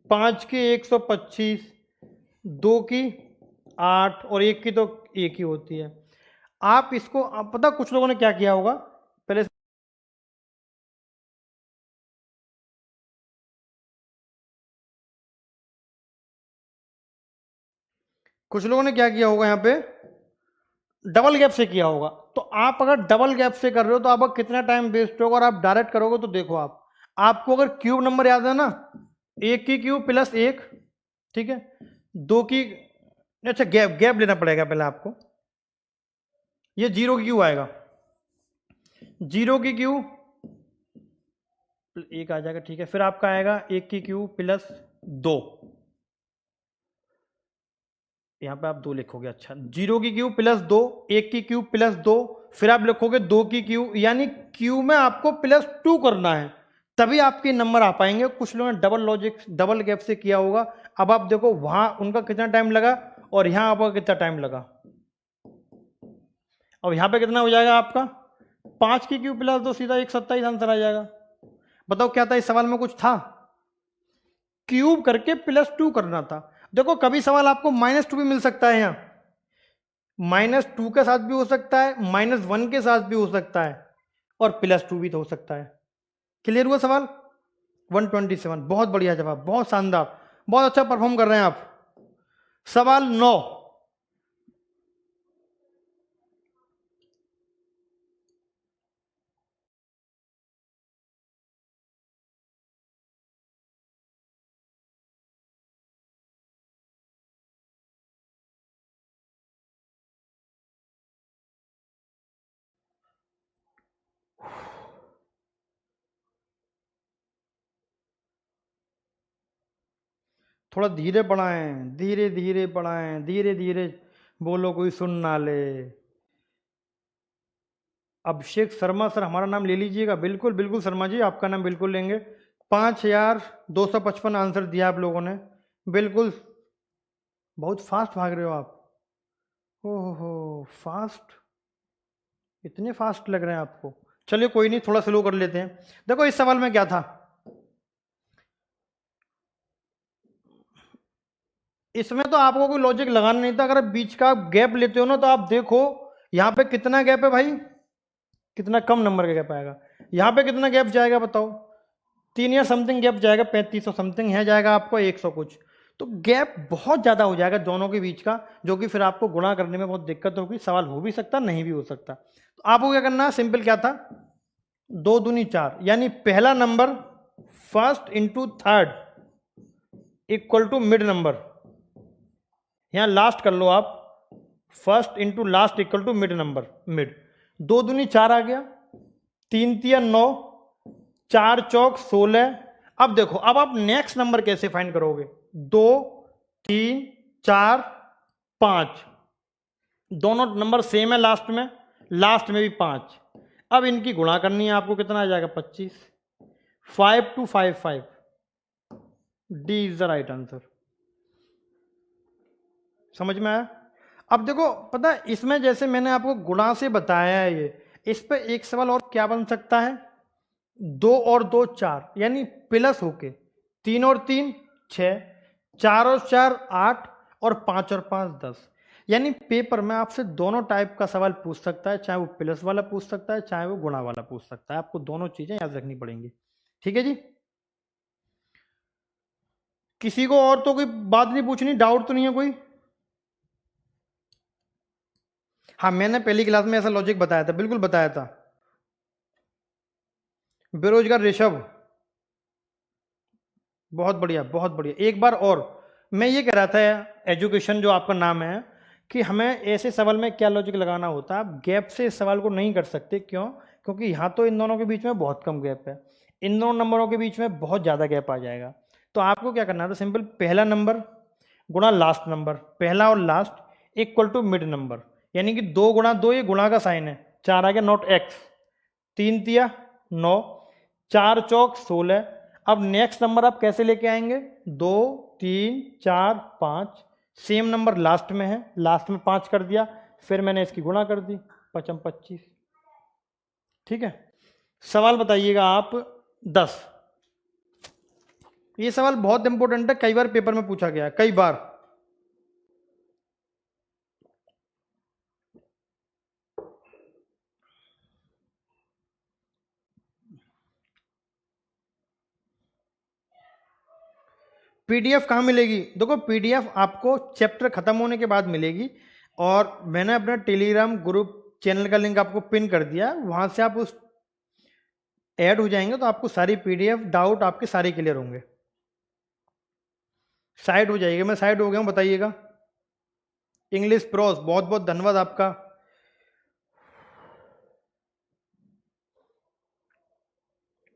5 की 125, 2 की 8 और 1 की तो 1 ही होती है। आप इसको, आप पता कुछ लोगों ने क्या किया होगा, पहले कुछ लोगों ने क्या किया होगा यहाँ पे, डबल गैप से किया होगा। तो आप अगर डबल गैप से कर रहे हो तो आपका कितना टाइम वेस्ट होगा, और आप डायरेक्ट करोगे तो देखो आपको अगर क्यूब नंबर याद है ना, 1 की क्यूब प्लस 1, ठीक है, 2 की, अच्छा गैप गैप लेना पड़ेगा पहले आपको, ये 0 की क्यूब आएगा, 0 की क्यूब 1 आ जाएगा, ठीक है, फिर आपका आएगा 1 की क्यूब प्लस 2, यहाँ पे आप 2 लिखोगे, अच्छा 0 की क्यूब प्लस 2, 1 की क्यूब प्लस 2, फिर आप लिखोगे 2 की क्यूब, यानी क्यूब में आपको प्लस 2 करना है, तभी आपके नंबर आ पाएंगे। कुछ लोगों ने डबल लॉजिक डबल गैप से किया होगा। अब आप देखो वहां उनका कितना टाइम लगा और यहां आपका कितना टाइम लगा। अब यहां पे कितना हो जाएगा आपका, 5 की क्यूब प्लस 2 सीधा 127 आंसर आ जाएगा। बताओ क्या था इस सवाल में, कुछ था, क्यूब करके प्लस 2 करना था। देखो कभी सवाल आपको -2 भी मिल सकता है, यहाँ -2 के साथ भी हो सकता है, -1 के साथ भी हो सकता है, और +2 भी तो हो सकता है। क्लियर हुआ सवाल? 127, बहुत बढ़िया जवाब, बहुत शानदार, बहुत अच्छा परफॉर्म कर रहे हैं आप। सवाल 9, थोड़ा धीरे पढ़ाएं, धीरे धीरे पढ़ाएं, धीरे धीरे बोलो, कोई सुन ना ले। अभिषेक शर्मा सर, हमारा नाम ले लीजिएगा, बिल्कुल बिल्कुल शर्मा जी, आपका नाम बिल्कुल लेंगे। 5255 आंसर दिया आप लोगों ने, बिल्कुल, बहुत फास्ट भाग रहे हो आप। ओहो फास्ट, इतने फास्ट लग रहे हैं आपको। चलिए कोई नहीं, थोड़ा स्लो कर लेते हैं। देखो इस सवाल में क्या था, इसमें तो आपको कोई लॉजिक लगाना नहीं था। अगर बीच का गैप लेते हो ना, तो आप देखो यहाँ पे कितना गैप है भाई, कितना कम नंबर का गैप आएगा। यहाँ पे कितना गैप जाएगा बताओ, 3 या समथिंग गैप जाएगा, 3500 समथिंग है जाएगा आपको 100 कुछ। तो गैप बहुत ज़्यादा हो जाएगा दोनों के बीच का, जो कि फिर आपको गुणा करने में बहुत दिक्कत होगी। सवाल हो भी सकता, नहीं भी हो सकता। तो आपको क्या करना है, सिंपल क्या था, 2 दूनी 4, यानी पहला number first into third equal to mid number, यहां लास्ट कर लो आप, first into last equal to mid number, mid. 2 दूनी 4 आ गया, 3 तिया 9, 4 चौक 16। अब देखो, अब आप नेक्स्ट नंबर कैसे फाइंड करोगे, 2 3 4 5, दोनों नंबर सेम है लास्ट में भी 5। अब इनकी गुणा करनी है आपको, कितना आ जाएगा 25, 5 2 5 5, D is the right answer. समझ में आया? अब देखो पता है, इसमें जैसे मैंने आपको गुणा से बताया है ये, इस पे एक सवाल और क्या बन सकता है, 2 और 2 4, यानी प्लस होके 3 और 3 6, 4 और 4 8, और 5 और 5 10। यानी पेपर में आपसे दोनों टाइप का सवाल पूछ सकता है, चाहे वो प्लस वाला पूछ सकता है, चाहे वो गुणा वाला पूछ सकता है। आपको दोनों चीजें याद रखनी पड़ेंगी, ठीक है जी। किसी को और तो कोई बात नहीं पूछनी, डाउट तो नहीं है कोई? हाँ मैंने पहली क्लास में ऐसा लॉजिक बताया था, बिल्कुल बताया था। बेरोजगार ऋषभ, बहुत बढ़िया बहुत बढ़िया। एक बार और मैं ये कह रहा था, एजुकेशन जो आपका नाम है, कि हमें ऐसे सवाल में क्या लॉजिक लगाना होता है। आप गैप से इस सवाल को नहीं कर सकते, क्यों? क्योंकि यहाँ तो इन दोनों के बीच में बहुत कम गैप है, इन दोनों नंबरों के बीच में बहुत ज़्यादा गैप आ जाएगा। तो आपको क्या करना था, सिंपल, पहला नंबर गुणा लास्ट नंबर, पहला और last equal to mid number, यानी कि 2 गुणा 2, ये गुणा का साइन है, 4 आ गया नॉट एक्स, 3 तिया 9, 4 चौक 16। अब नेक्स्ट नंबर आप कैसे लेके आएंगे, 2 3 4 5, सेम नंबर लास्ट में है, लास्ट में 5 कर दिया, फिर मैंने इसकी गुणा कर दी, 5 25। ठीक है, सवाल बताइएगा आप 10। ये सवाल बहुत इंपॉर्टेंट है, कई बार पेपर में पूछा गया है, कई बार। पीडीएफ कहाँ मिलेगी? देखो पीडीएफ आपको चैप्टर खत्म होने के बाद मिलेगी, और मैंने अपना टेलीग्राम ग्रुप चैनल का लिंक आपको पिन कर दिया, वहां से आप उस ऐड हो जाएंगे तो आपको सारी पीडीएफ डाउट आपके सारे क्लियर होंगे। साइड हो जाएगी, मैं साइड हो गया हूं, बताइएगा। इंग्लिश प्रोस, बहुत बहुत धन्यवाद आपका।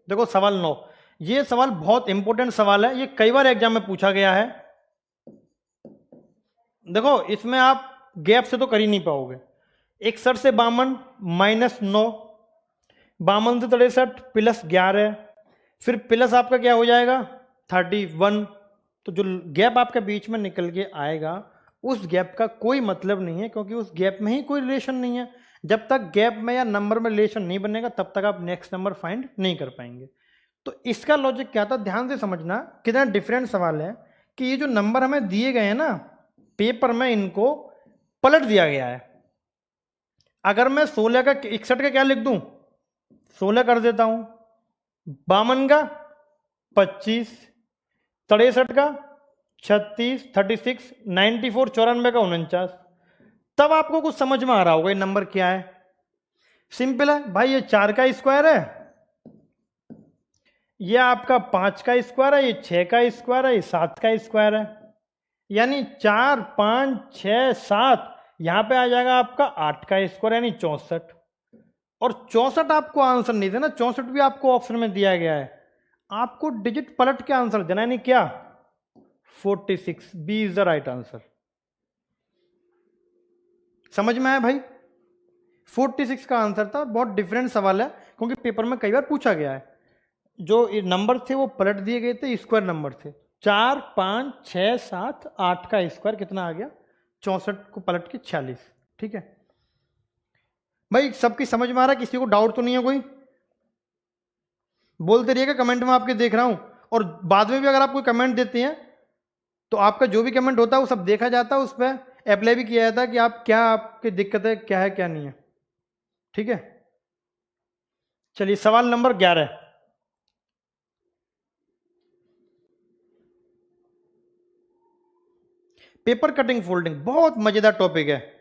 देखो सवाल 9, ये सवाल बहुत इंपॉर्टेंट सवाल है, ये कई बार एग्जाम में पूछा गया है। देखो इसमें आप गैप से तो कर ही नहीं पाओगे। 61 से 52 -9, 52 से 63 +11, फिर प्लस आपका क्या हो जाएगा 31। तो जो गैप आपके बीच में निकल के आएगा उस गैप का कोई मतलब नहीं है, क्योंकि उस गैप में ही कोई रिलेशन नहीं है। जब तक गैप में या नंबर में रिलेशन नहीं बनेगा तब तक आप नेक्स्ट नंबर फाइंड नहीं कर पाएंगे। तो इसका लॉजिक क्या था, ध्यान से समझना, कितना डिफरेंट सवाल है कि ये जो नंबर हमें दिए गए हैं ना पेपर में, इनको पलट दिया गया है। अगर मैं 16 का 61 का क्या लिख दूं, 16 कर देता हूं, 52 का 25, 63 का 36, 36, 94, 94 का 49, तब आपको कुछ समझ में आ रहा होगा ये नंबर क्या है। सिंपल है भाई, ये 4 का स्क्वायर है, ये आपका 5 का स्क्वायर है, ये 6 का स्क्वायर है, ये 7 का स्क्वायर है, यानी 4, 5, 6, 7, यहां पे आ जाएगा आपका 8 का स्क्वायर यानी 64। और 64 आपको आंसर नहीं देना, 64 भी आपको ऑप्शन में दिया गया है, आपको डिजिट पलट के आंसर देना, यानी क्या 46, B is the right answer. समझ में आया भाई? 46 का आंसर था। बहुत डिफरेंट सवाल है क्योंकि पेपर में कई बार पूछा गया है। जो नंबर थे वो पलट दिए गए थे, स्क्वायर नंबर थे। 4, 5, 6, 7, 8 का स्क्वायर कितना आ गया 64 को पलट के 46। ठीक है भाई, सबकी समझ में आ रहा है? किसी को डाउट तो नहीं है? कोई बोलते रहिएगा, कमेंट में आपके देख रहा हूं। और बाद में भी अगर आप कोई कमेंट देते हैं तो आपका जो भी कमेंट होता है वो सब देखा जाता है, उस पर अप्लाई भी किया जाता है कि आप क्या, आपकी दिक्कत है क्या है क्या नहीं है। ठीक है, चलिए सवाल नंबर 11। पेपर कटिंग फोल्डिंग बहुत मजेदार टॉपिक है।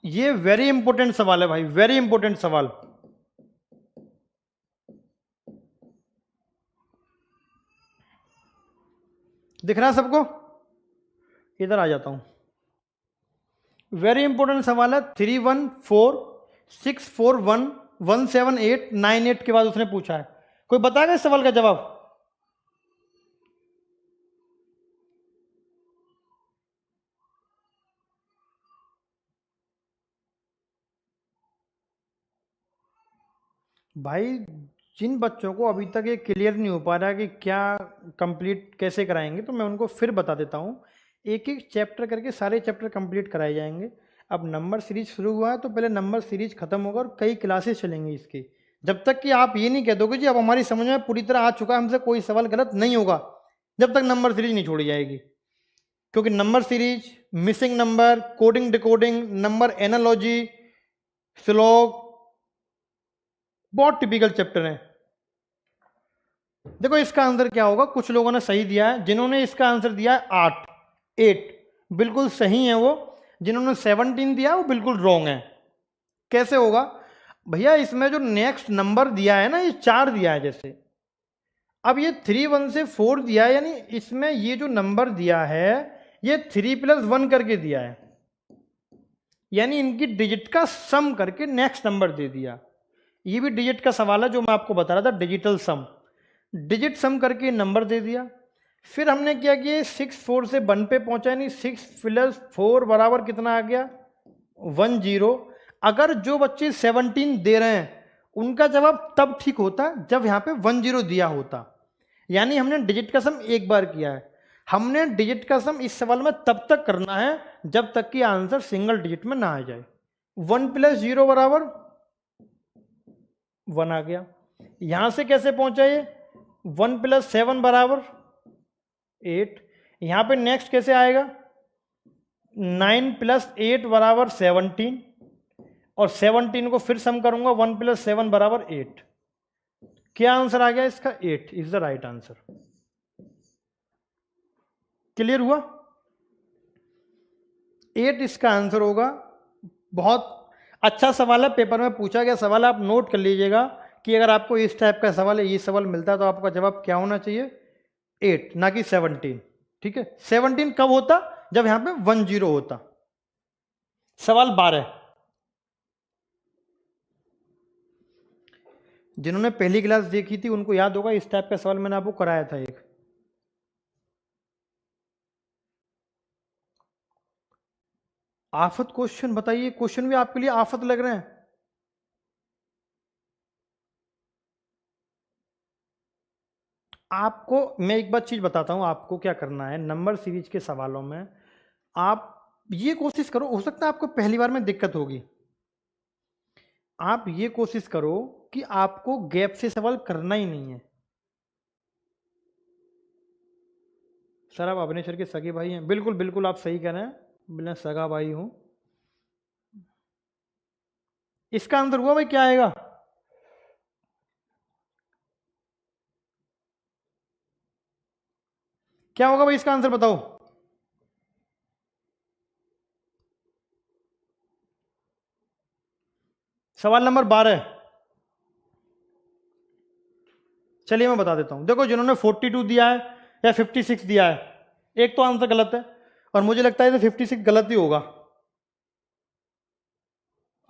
ये वेरी इंपॉर्टेंट सवाल है भाई, वेरी इंपॉर्टेंट सवाल। दिख रहा है सबको? इधर आ जाता हूं। वेरी इंपॉर्टेंट सवाल है। 31464117898 के बाद उसने पूछा है। कोई बताएगा इस सवाल का जवाब? भाई जिन बच्चों को अभी तक ये क्लियर नहीं हो पा रहा कि क्या कंप्लीट कैसे कराएंगे, तो मैं उनको फिर बता देता हूँ। एक एक चैप्टर करके सारे चैप्टर कंप्लीट कराए जाएंगे। अब नंबर सीरीज शुरू हुआ है तो पहले नंबर सीरीज खत्म होगा और कई क्लासेस चलेंगी इसकी। जब तक कि आप ये नहीं कह दोगे जी अब हमारी समझ में पूरी तरह आ चुका है, हमसे कोई सवाल गलत नहीं होगा, जब तक नंबर सीरीज नहीं छोड़ी जाएगी। क्योंकि number series, missing number, coding decoding, number analogy, slog, बहुत टिपिकल चैप्टर है। देखो इसका आंसर क्या होगा, कुछ लोगों ने सही दिया है। जिन्होंने इसका आंसर दिया है 8 बिल्कुल सही है वो। जिन्होंने 17 दिया वो बिल्कुल रॉन्ग है। कैसे होगा भैया? इसमें जो नेक्स्ट नंबर दिया है ना, ये 4 दिया है। जैसे अब ये 3 1 से 4 दिया है, यानी इसमें ये जो नंबर दिया है ये 3 + 1 करके दिया है, यानी इनकी डिजिट का सम करके नेक्स्ट नंबर दे दिया। ये भी डिजिट का सवाल है जो मैं आपको बता रहा था, डिजिटल सम। डिजिट सम करके नंबर दे दिया। फिर हमने क्या किया, 6 4 से 1 पे पहुंचा, नहीं 6 + 4 बराबर कितना आ गया 10। अगर जो बच्चे 17 दे रहे हैं उनका जवाब तब ठीक होता जब यहाँ पे 10 दिया होता, यानी हमने डिजिट का सम एक बार किया है। हमने डिजिट का सम इस सवाल में तब तक करना है जब तक कि आंसर सिंगल डिजिट में ना आ जाए। 1 + 0 बराबर 1 आ गया। यहां से कैसे पहुंचा ये? 1 + 7 बराबर 8। यहां पे नेक्स्ट कैसे आएगा? 9 + 8 बराबर 17, और 17 को फिर सम करूंगा, 1 + 7 बराबर 8। क्या आंसर आ गया इसका? 8 is the right answer. Clear हुआ? 8 इसका आंसर होगा। बहुत अच्छा सवाल है, पेपर में पूछा गया सवाल, आप नोट कर लीजिएगा कि अगर आपको इस टाइप का सवाल है, ये सवाल मिलता है तो आपका जवाब क्या होना चाहिए? 8 ना कि 17। ठीक है, 17 कब होता? जब यहां पे 1 0 होता। सवाल 12, जिन्होंने पहली क्लास देखी थी उनको याद होगा, इस टाइप का सवाल मैंने आपको कराया था एक। आफत क्वेश्चन बताइए, क्वेश्चन भी आपके लिए आफत लग रहे हैं? आपको मैं एक बात चीज बताता हूं, आपको क्या करना है नंबर सीरीज के सवालों में। आप ये कोशिश करो, हो सकता है आपको पहली बार में दिक्कत होगी, आप ये कोशिश करो कि आपको गैप से सवाल करना ही नहीं है। सर आप अवनेश्वर के सगे भाई हैं? बिल्कुल बिल्कुल आप सही कह रहे हैं, मैं सगा भाई हूं। इसका आंसर हुआ भाई, क्या आएगा? क्या होगा भाई इसका आंसर बताओ? सवाल नंबर 12। चलिए मैं बता देता हूं। देखो, जिन्होंने 42 दिया है या 56 दिया है, एक तो आंसर गलत है, और मुझे लगता है 56 गलत ही होगा।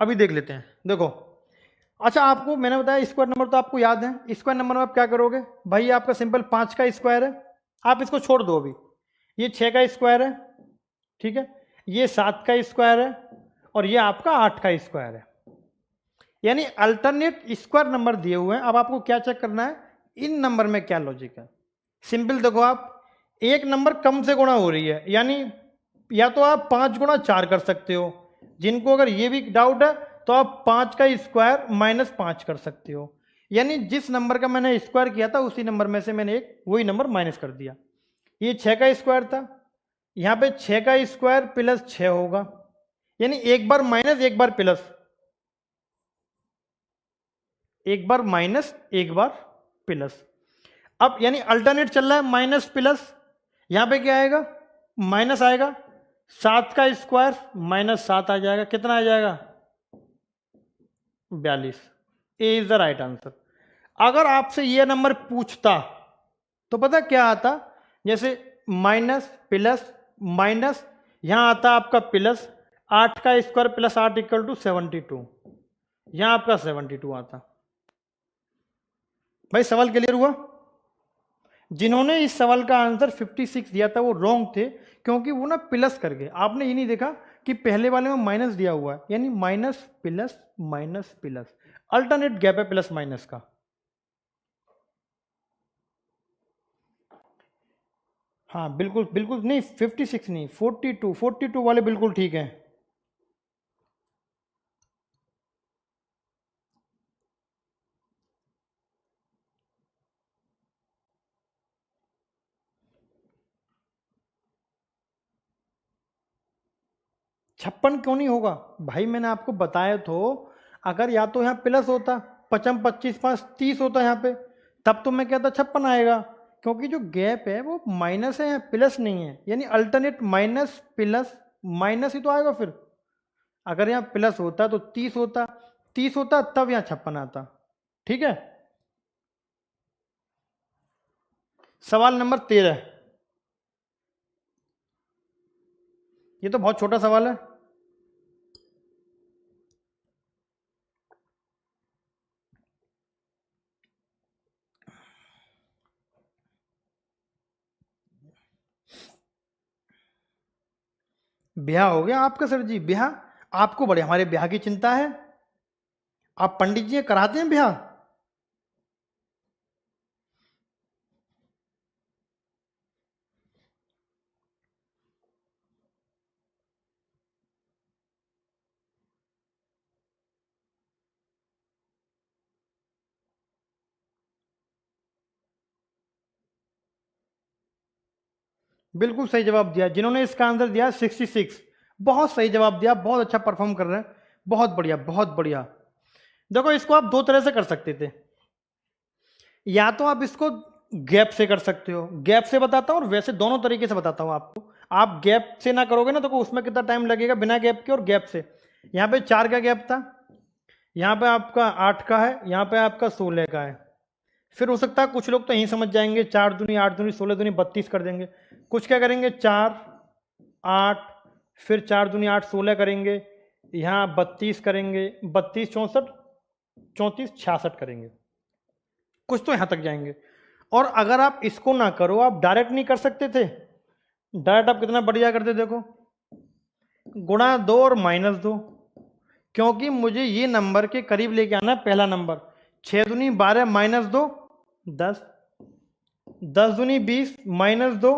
अभी देख लेते हैं। देखो, अच्छा आपको मैंने बताया स्क्वायर नंबर तो आपको याद है। स्क्वायर नंबर में आप क्या करोगे भाई? आपका सिंपल 5 का स्क्वायर है, आप इसको छोड़ दो अभी। ये 6 का स्क्वायर है, ठीक है, ये 7 का स्क्वायर है, और ये आपका 8 का स्क्वायर है। यानी अल्टरनेट स्क्वायर नंबर दिए हुए हैं। अब आपको क्या चेक करना है, इन नंबर में क्या लॉजिक है। सिंपल देखो, आप एक नंबर कम से गुणा हो रही है, यानी या तो आप 5 गुणा 4 कर सकते हो, जिनको अगर ये भी डाउट है तो आप 5 का स्क्वायर -5 कर सकते हो। यानी जिस नंबर का मैंने स्क्वायर किया था उसी नंबर में से मैंने एक वही नंबर माइनस कर दिया। ये 6 का स्क्वायर था, यहां पे 6 का स्क्वायर प्लस 6 होगा, यानी एक बार माइनस एक बार प्लस, एक बार माइनस एक बार प्लस। अब यानी अल्टरनेट चल रहा है माइनस प्लस, यहां पे क्या आएगा? माइनस आएगा, 7 का स्क्वायर -7 आ जाएगा, कितना आ जाएगा? 42। ए इज द राइट आंसर। अगर आपसे ये नंबर पूछता तो पता क्या आता? जैसे माइनस प्लस माइनस, यहां आता आपका प्लस, 8 का स्क्वायर प्लस 8 = 72, यहां आपका 72 आता। भाई सवाल क्लियर हुआ? जिन्होंने इस सवाल का आंसर 56 दिया था वो रॉन्ग थे, क्योंकि वो ना प्लस कर गए। आपने ये नहीं देखा कि पहले वाले में माइनस दिया हुआ है, यानी minus plus minus plus, alternate gap है प्लस माइनस का। हाँ बिल्कुल बिल्कुल, नहीं 56 नहीं, 42 वाले बिल्कुल ठीक है। छप्पन क्यों नहीं होगा भाई? मैंने आपको बताया तो, अगर या तो यहाँ प्लस होता, 55 25 5 30 होता यहाँ पे, तब तो मैं कहता 56 आएगा, क्योंकि जो गैप है वो माइनस है, यहाँ प्लस नहीं है, यानी अल्टरनेट माइनस प्लस माइनस ही तो आएगा फिर। अगर यहाँ प्लस होता तो 30 होता, 30 होता तब यहाँ 56 आता। ठीक है, सवाल नंबर 13। ये तो बहुत छोटा सवाल है। ब्याह हो गया आपका सर जी? ब्याह आपको बड़े हमारे ब्याह की चिंता है? आप पंडित जी कराते हैं ब्याह? बिल्कुल सही जवाब दिया। जिन्होंने इसका आंसर दिया 66, बहुत सही जवाब दिया, बहुत अच्छा परफॉर्म कर रहे हैं, बहुत बढ़िया बहुत बढ़िया। देखो इसको आप दो तरह से कर सकते थे, या तो आप इसको गैप से कर सकते हो, गैप से बताता हूं और वैसे दोनों तरीके से बताता हूं आपको। आप गैप से ना करोगे ना तो उसमें कितना टाइम लगेगा, बिना गैप के और गैप से। यहां पे 4 का गैप था, यहां पे आपका 8 का है, यहां पे आपका 16 का है। फिर हो सकता है कुछ लोग तो यही समझ जाएंगे 4 दूनी 8 दूनी 16 दूनी 32 कर देंगे। कुछ क्या करेंगे 4 8, फिर 4 दूनी 8 16 करेंगे, यहाँ 32 करेंगे, 32 64 34 66 करेंगे, कुछ तो यहां तक जाएंगे। और अगर आप इसको ना करो, आप डायरेक्ट नहीं कर सकते थे, डायरेक्ट आप कितना बढ़िया करते देखो, गुणा 2 और -2, क्योंकि मुझे ये नंबर के करीब लेके आना है पहला नंबर। 6 दूनी 12 -2 10, 10 दूनी 20 -2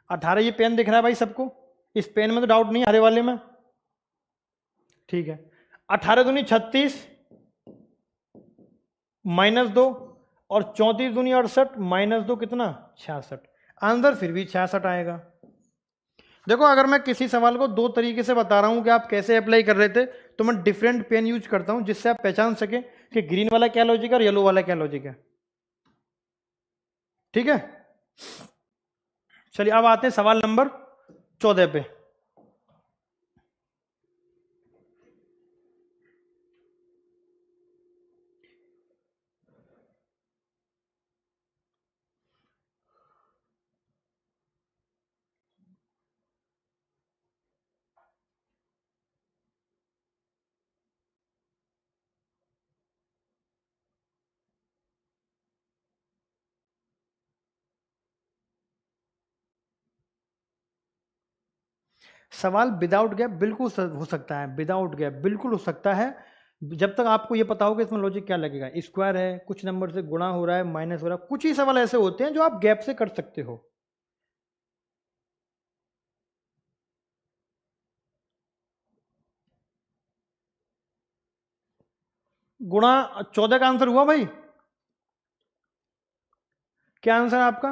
18। ये पेन दिख रहा है भाई सबको, इस पेन में तो डाउट नहीं हरे वाले में, ठीक है। 18 दूनी 36 -2 और 34 दूनी 68 -2 कितना 66। आंसर फिर भी 66 आएगा। देखो अगर मैं किसी सवाल को दो तरीके से बता रहा हूं कि आप कैसे अप्लाई कर रहे थे, तो मैं डिफरेंट पेन यूज करता हूं जिससे आप पहचान सके कि ग्रीन वाला क्या लॉजिक है और येलो वाला क्या लॉजिक है, ठीक है। चलिए अब आते हैं सवाल नंबर 14 पे। सवाल विदाउट गैप बिल्कुल हो सकता है, विदाउट गैप बिल्कुल हो सकता है, जब तक आपको ये पता हो कि इसमें लॉजिक क्या लगेगा। स्क्वायर है, कुछ नंबर से गुणा हो रहा है, माइनस हो रहा है, कुछ ही सवाल ऐसे होते हैं जो आप गैप से कर सकते हो। गुणा 14 का आंसर हुआ भाई, क्या आंसर है आपका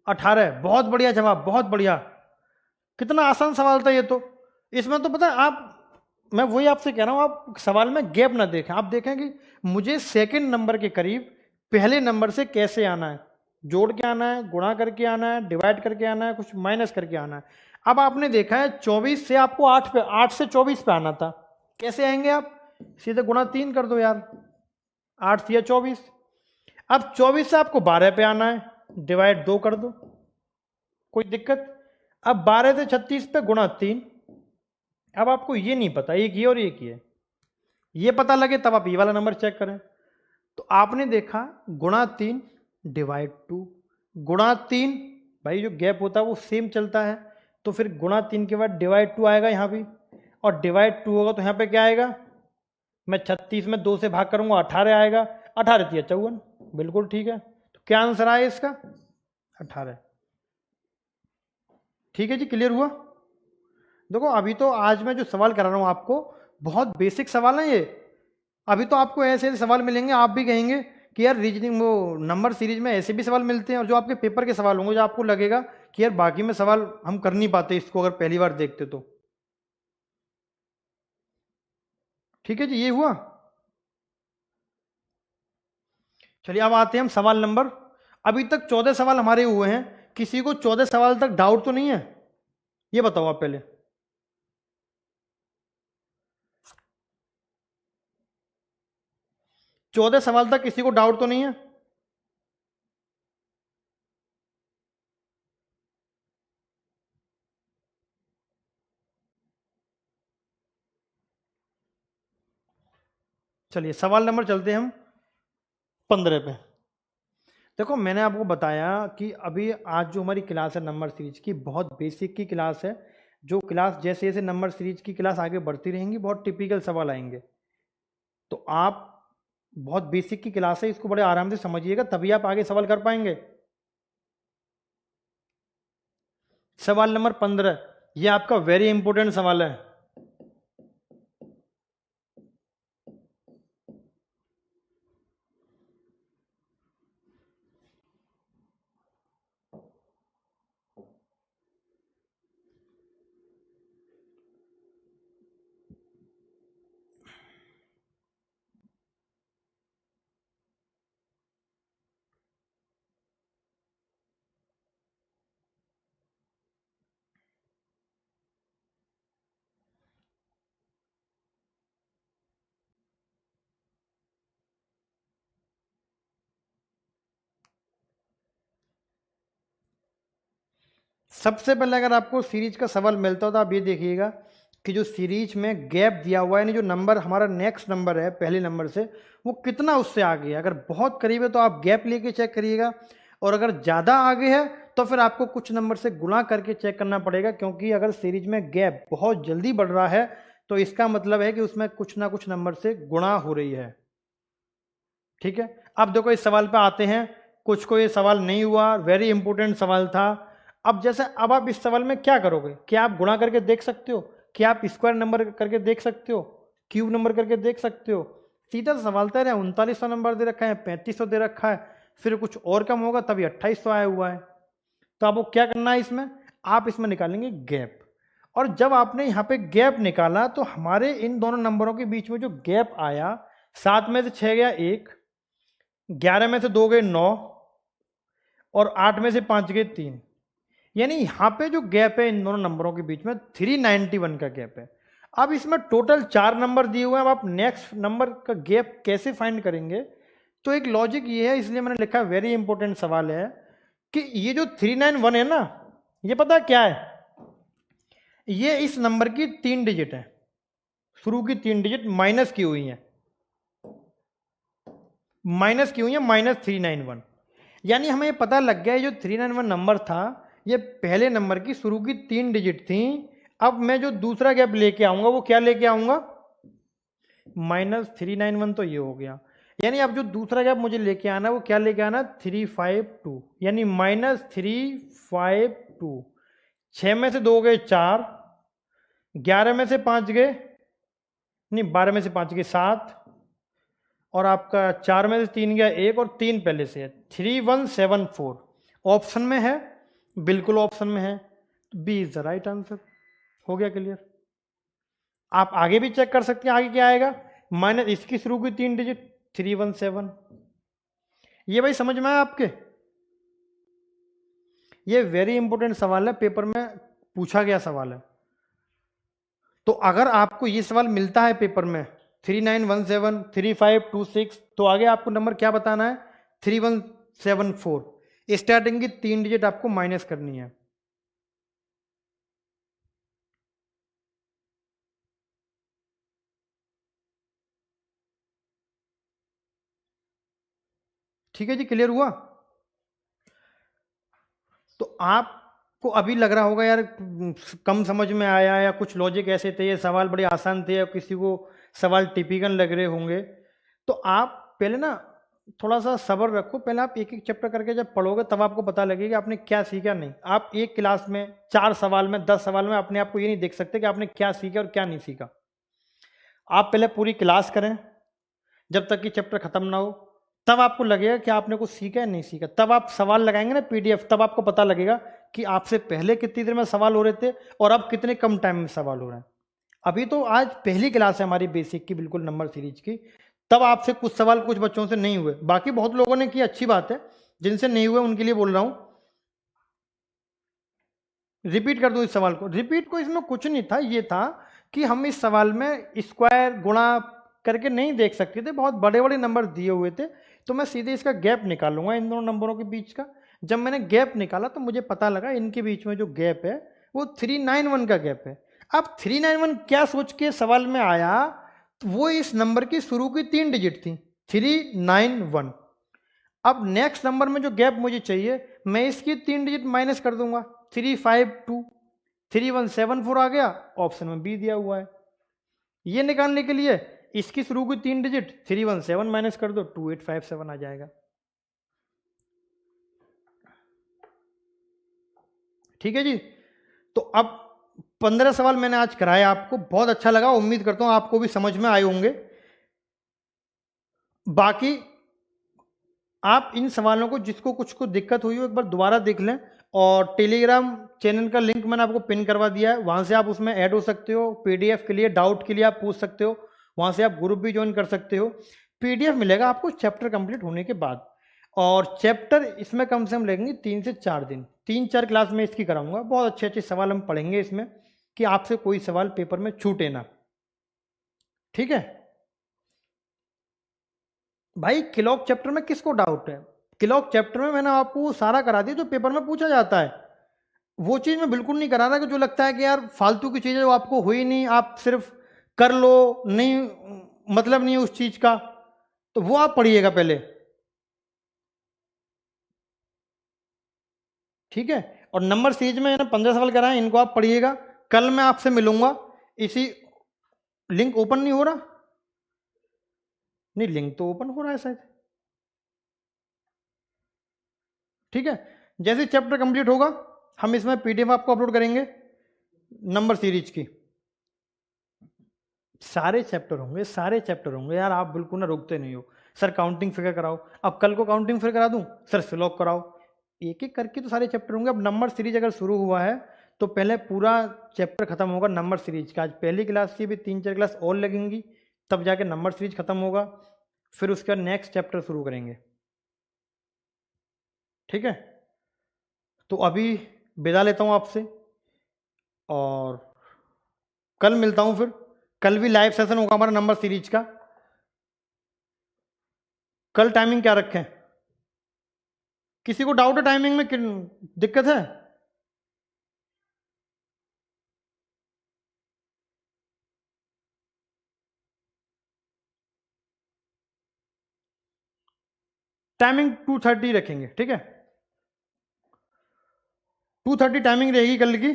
18। बहुत बढ़िया जवाब, बहुत बढ़िया। कितना आसान सवाल था ये तो। इसमें तो पता है आप, मैं वही आपसे कह रहा हूं, आप सवाल में गैप ना देखें, आप देखें कि मुझे सेकंड नंबर के करीब पहले नंबर से कैसे आना है, जोड़ के आना है, गुणा करके आना है, डिवाइड करके आना है, कुछ माइनस करके आना है। अब आपने देखा है 24 से आपको 8 पे, 8 से 24 पे आना था, कैसे आएंगे आप, सीधे गुणा 3 कर दो यार, 8 या 24। अब 24 से आपको 12 पे आना है, डिवाइड 2 कर दो, कोई दिक्कत। अब 12 से 36 पे गुणा 3। अब आपको ये नहीं पता एक ये और एक ये पता लगे तब आप ये वाला नंबर चेक करें। तो आपने देखा गुणा 3 डिवाइड 2, गुणा 3, भाई जो गैप होता है वो सेम चलता है, तो फिर गुणा 3 के बाद डिवाइड 2 आएगा यहाँ भी, और डिवाइड 2 होगा तो यहाँ पे क्या आएगा, मैं 36 में 2 से भाग करूंगा 18 आएगा, 18 3 54, बिल्कुल ठीक है। तो क्या आंसर आया इसका 18। ठीक है जी, क्लियर हुआ। देखो अभी तो आज मैं जो सवाल करा रहा हूं आपको, बहुत बेसिक सवाल है ये। अभी तो आपको ऐसे ऐसे सवाल मिलेंगे, आप भी कहेंगे कि यार रीजनिंग वो नंबर सीरीज में ऐसे भी सवाल मिलते हैं, और जो आपके पेपर के सवाल होंगे जो आपको लगेगा कि यार बाकी में सवाल हम कर नहीं पाते इसको अगर पहली बार देखते तो। ठीक है जी, ये हुआ। चलिए अब आते हैं हम सवाल नंबर, अभी तक 14 सवाल हमारे हुए हैं, किसी को 14 सवाल तक डाउट तो नहीं है, ये बताओ आप पहले। 14 सवाल तक किसी को डाउट तो नहीं है। चलिए सवाल नंबर चलते हैं हम 15 पे। देखो मैंने आपको बताया कि अभी आज जो हमारी क्लास है नंबर सीरीज की, बहुत बेसिक की क्लास है। जो क्लास जैसे जैसे नंबर सीरीज की क्लास आगे बढ़ती रहेंगी बहुत टिपिकल सवाल आएंगे, तो आप, बहुत बेसिक की क्लास है, इसको बड़े आराम से समझिएगा तभी आप आगे सवाल कर पाएंगे। सवाल नंबर 15, ये आपका वेरी इंपॉर्टेंट सवाल है। सबसे पहले अगर आपको सीरीज का सवाल मिलता हो तो आप ये देखिएगा कि जो सीरीज में गैप दिया हुआ है, यानी जो नंबर हमारा नेक्स्ट नंबर है पहले नंबर से, वो कितना उससे आगे है। अगर बहुत करीब है तो आप गैप लेके चेक करिएगा, और अगर ज़्यादा आगे है तो फिर आपको कुछ नंबर से गुणा करके चेक करना पड़ेगा, क्योंकि अगर सीरीज में गैप बहुत जल्दी बढ़ रहा है तो इसका मतलब है कि उसमें कुछ ना कुछ नंबर से गुणा हो रही है। ठीक है, अब देखो इस सवाल पे आते हैं। कुछ को ये सवाल नहीं हुआ, वेरी इंपॉर्टेंट सवाल था। अब जैसे अब आप इस सवाल में क्या करोगे, क्या आप गुणा करके देख सकते हो, क्या आप स्क्वायर नंबर करके देख सकते हो, क्यूब नंबर करके देख सकते हो? सीधा सवाल तय है, 3900 नंबर दे रखा है, 3500 दे रखा है, फिर कुछ और कम होगा तभी 2800 आया हुआ है। तो आपको क्या करना है इसमें, आप इसमें निकालेंगे गैप। और जब आपने यहाँ पे गैप निकाला तो हमारे इन दोनों नंबरों के बीच में जो गैप आया, 7 में से 6 गया 1, 11 में से 2 गए 9, और 8 में से 5 गए 3। यानी यहां पे जो गैप है इन दोनों नंबरों के बीच में 391 का गैप है। अब इसमें टोटल 4 नंबर दिए हुए हैं। अब आप नेक्स्ट नंबर का गैप कैसे फाइंड करेंगे? तो एक लॉजिक ये है, इसलिए मैंने लिखा वेरी इंपॉर्टेंट सवाल है कि ये जो 391 है ना, ये पता क्या है, ये इस नंबर की 3 डिजिट है, शुरू की 3 डिजिट माइनस की हुई है, -391। यानी हमें ये पता लग गया, ये जो 391 नंबर था ये पहले नंबर की शुरू की 3 डिजिट थी। अब मैं जो दूसरा गैप लेके आऊंगा वो क्या लेके आऊंगा, -391, तो ये हो गया। यानी अब जो दूसरा गैप मुझे लेके आना वो क्या लेके आना, 352, यानी -352। 6 में से 2 गए 4, 11 में से 5 गए, नहीं 12 में से 5 गए 7, और आपका 4 में से 3 गया 1, और 3 पहले से है, 3174 ऑप्शन में है, बिल्कुल ऑप्शन में है। B is the right answer. हो गया क्लियर? आप आगे भी चेक कर सकते हैं, आगे क्या आएगा, माइनस इसकी शुरू की 3 डिजिट 317। ये भाई समझ में आया आपके? ये वेरी इंपॉर्टेंट सवाल है, पेपर में पूछा गया सवाल है। तो अगर आपको ये सवाल मिलता है पेपर में 3917 3526, तो आगे आपको नंबर क्या बताना है, 3174। स्टार्टिंग की 3 डिजिट आपको माइनस करनी है। ठीक है जी, क्लियर हुआ? तो आपको अभी लग रहा होगा यार कम समझ में आया, या कुछ लॉजिक ऐसे थे, ये सवाल बड़े आसान थे, या किसी को सवाल टिपिकल लग रहे होंगे। तो आप पहले ना थोड़ा सा सब्र रखो, पहले आप एक एक चैप्टर करके जब पढ़ोगे तब आपको पता लगेगा आपने क्या सीखा। नहीं, आप एक क्लास में 4 सवाल में 10 सवाल में अपने आप को ये नहीं देख सकते कि आपने क्या सीखा और क्या नहीं सीखा। आप पहले पूरी क्लास करें जब तक कि चैप्टर खत्म ना हो, तब आपको लगेगा कि आपने कुछ सीखा है नहीं सीखा। तब आप सवाल लगाएंगे ना पीडीएफ, तब आपको पता लगेगा कि आपसे पहले कितनी देर में सवाल हो रहे थे और अब कितने कम टाइम में सवाल हो रहे हैं। अभी तो आज पहली क्लास है हमारी बेसिक की, बिल्कुल नंबर सीरीज की। तब आपसे कुछ सवाल कुछ बच्चों से नहीं हुए, बाकी बहुत लोगों ने की, अच्छी बात है। जिनसे नहीं हुए उनके लिए बोल रहा हूं, रिपीट कर दो इस सवाल को। रिपीट को इसमें कुछ नहीं था, ये था कि हम इस सवाल में स्क्वायर गुणा करके नहीं देख सकते थे, बहुत बड़े बड़े नंबर दिए हुए थे, तो मैं सीधे इसका गैप निकालूंगा इन दोनों नंबरों के बीच का। जब मैंने गैप निकाला तो मुझे पता लगा इनके बीच में जो गैप है वो 391 का गैप है। अब 391 क्या सोच के सवाल में आया, तो वो इस नंबर की शुरू की 3 डिजिट थी 391। अब नेक्स्ट नंबर में जो गैप मुझे चाहिए, मैं इसकी 3 डिजिट माइनस कर दूंगा, 352, 3174 आ गया, ऑप्शन में बी दिया हुआ है। ये निकालने के लिए इसकी शुरू की 3 डिजिट 317 माइनस कर दो, 2857 आ जाएगा। ठीक है जी। तो अब 15 सवाल मैंने आज कराया, आपको बहुत अच्छा लगा, उम्मीद करता हूं आपको भी समझ में आए होंगे। बाकी आप इन सवालों को, जिसको कुछ को दिक्कत हुई हो, एक बार दोबारा देख लें, और टेलीग्राम चैनल का लिंक मैंने आपको पिन करवा दिया है, वहां से आप उसमें ऐड हो सकते हो। पीडीएफ के लिए, डाउट के लिए आप पूछ सकते हो, वहां से आप ग्रुप भी ज्वाइन कर सकते हो। पीडीएफ मिलेगा आपको चैप्टर कंप्लीट होने के बाद, और चैप्टर इसमें कम से कम लगेंगे 3 से 4 दिन, 3-4 क्लास में इसकी कराऊंगा। बहुत अच्छे अच्छे सवाल हम पढ़ेंगे इसमें, कि आपसे कोई सवाल पेपर में छूटे ना। ठीक है भाई। क्लॉक चैप्टर में किसको डाउट है? क्लॉक चैप्टर में मैंने आपको सारा करा दिया जो पेपर में पूछा जाता है। वो चीज़ मैं बिल्कुल नहीं करा रहा कि जो लगता है कि यार फालतू की चीज़ है, वो आपको हुई नहीं, आप सिर्फ कर लो, नहीं मतलब नहीं है उस चीज़ का, तो वो आप पढ़िएगा पहले, ठीक है। और नंबर सीरीज में ना 15 सवाल कराए, इनको आप पढ़िएगा। कल मैं आपसे मिलूंगा, इसी लिंक ओपन नहीं हो रहा, नहीं लिंक तो ओपन हो रहा है शायद, ठीक है। जैसे चैप्टर कंप्लीट होगा हम इसमें पीडीएफ आपको अपलोड करेंगे नंबर सीरीज की, सारे चैप्टर होंगे, सारे चैप्टर होंगे यार, आप बिल्कुल ना रुकते नहीं हो। सर काउंटिंग फिगर कराओ, अब कल को काउंटिंग फिगर करा दूं, सर सिलॉक कराओ, एक एक करके तो सारे चैप्टर होंगे। अब नंबर सीरीज अगर शुरू हुआ है तो पहले पूरा चैप्टर खत्म होगा नंबर सीरीज का। आज पहली क्लास की भी 3-4 क्लास और लगेंगी, तब जाके नंबर सीरीज खत्म होगा, फिर उसके बाद नेक्स्ट चैप्टर शुरू करेंगे, ठीक है। तो अभी विदा लेता हूं आपसे, और कल मिलता हूं फिर। कल भी लाइव सेशन होगा हमारा नंबर सीरीज का। कल टाइमिंग क्या रखें? किसी को डाउट है टाइमिंग में, दिक्कत है? टाइमिंग 2:30 रखेंगे, ठीक है। 2:30 टाइमिंग रहेगी कल की।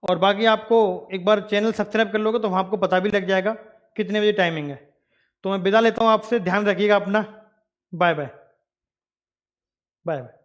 और बाकी आपको एक बार चैनल सब्सक्राइब कर लोगे तो वहाँ आपको पता भी लग जाएगा कितने बजे टाइमिंग है। तो मैं विदा लेता हूँ आपसे, ध्यान रखिएगा अपना। Bye bye. Bye bye.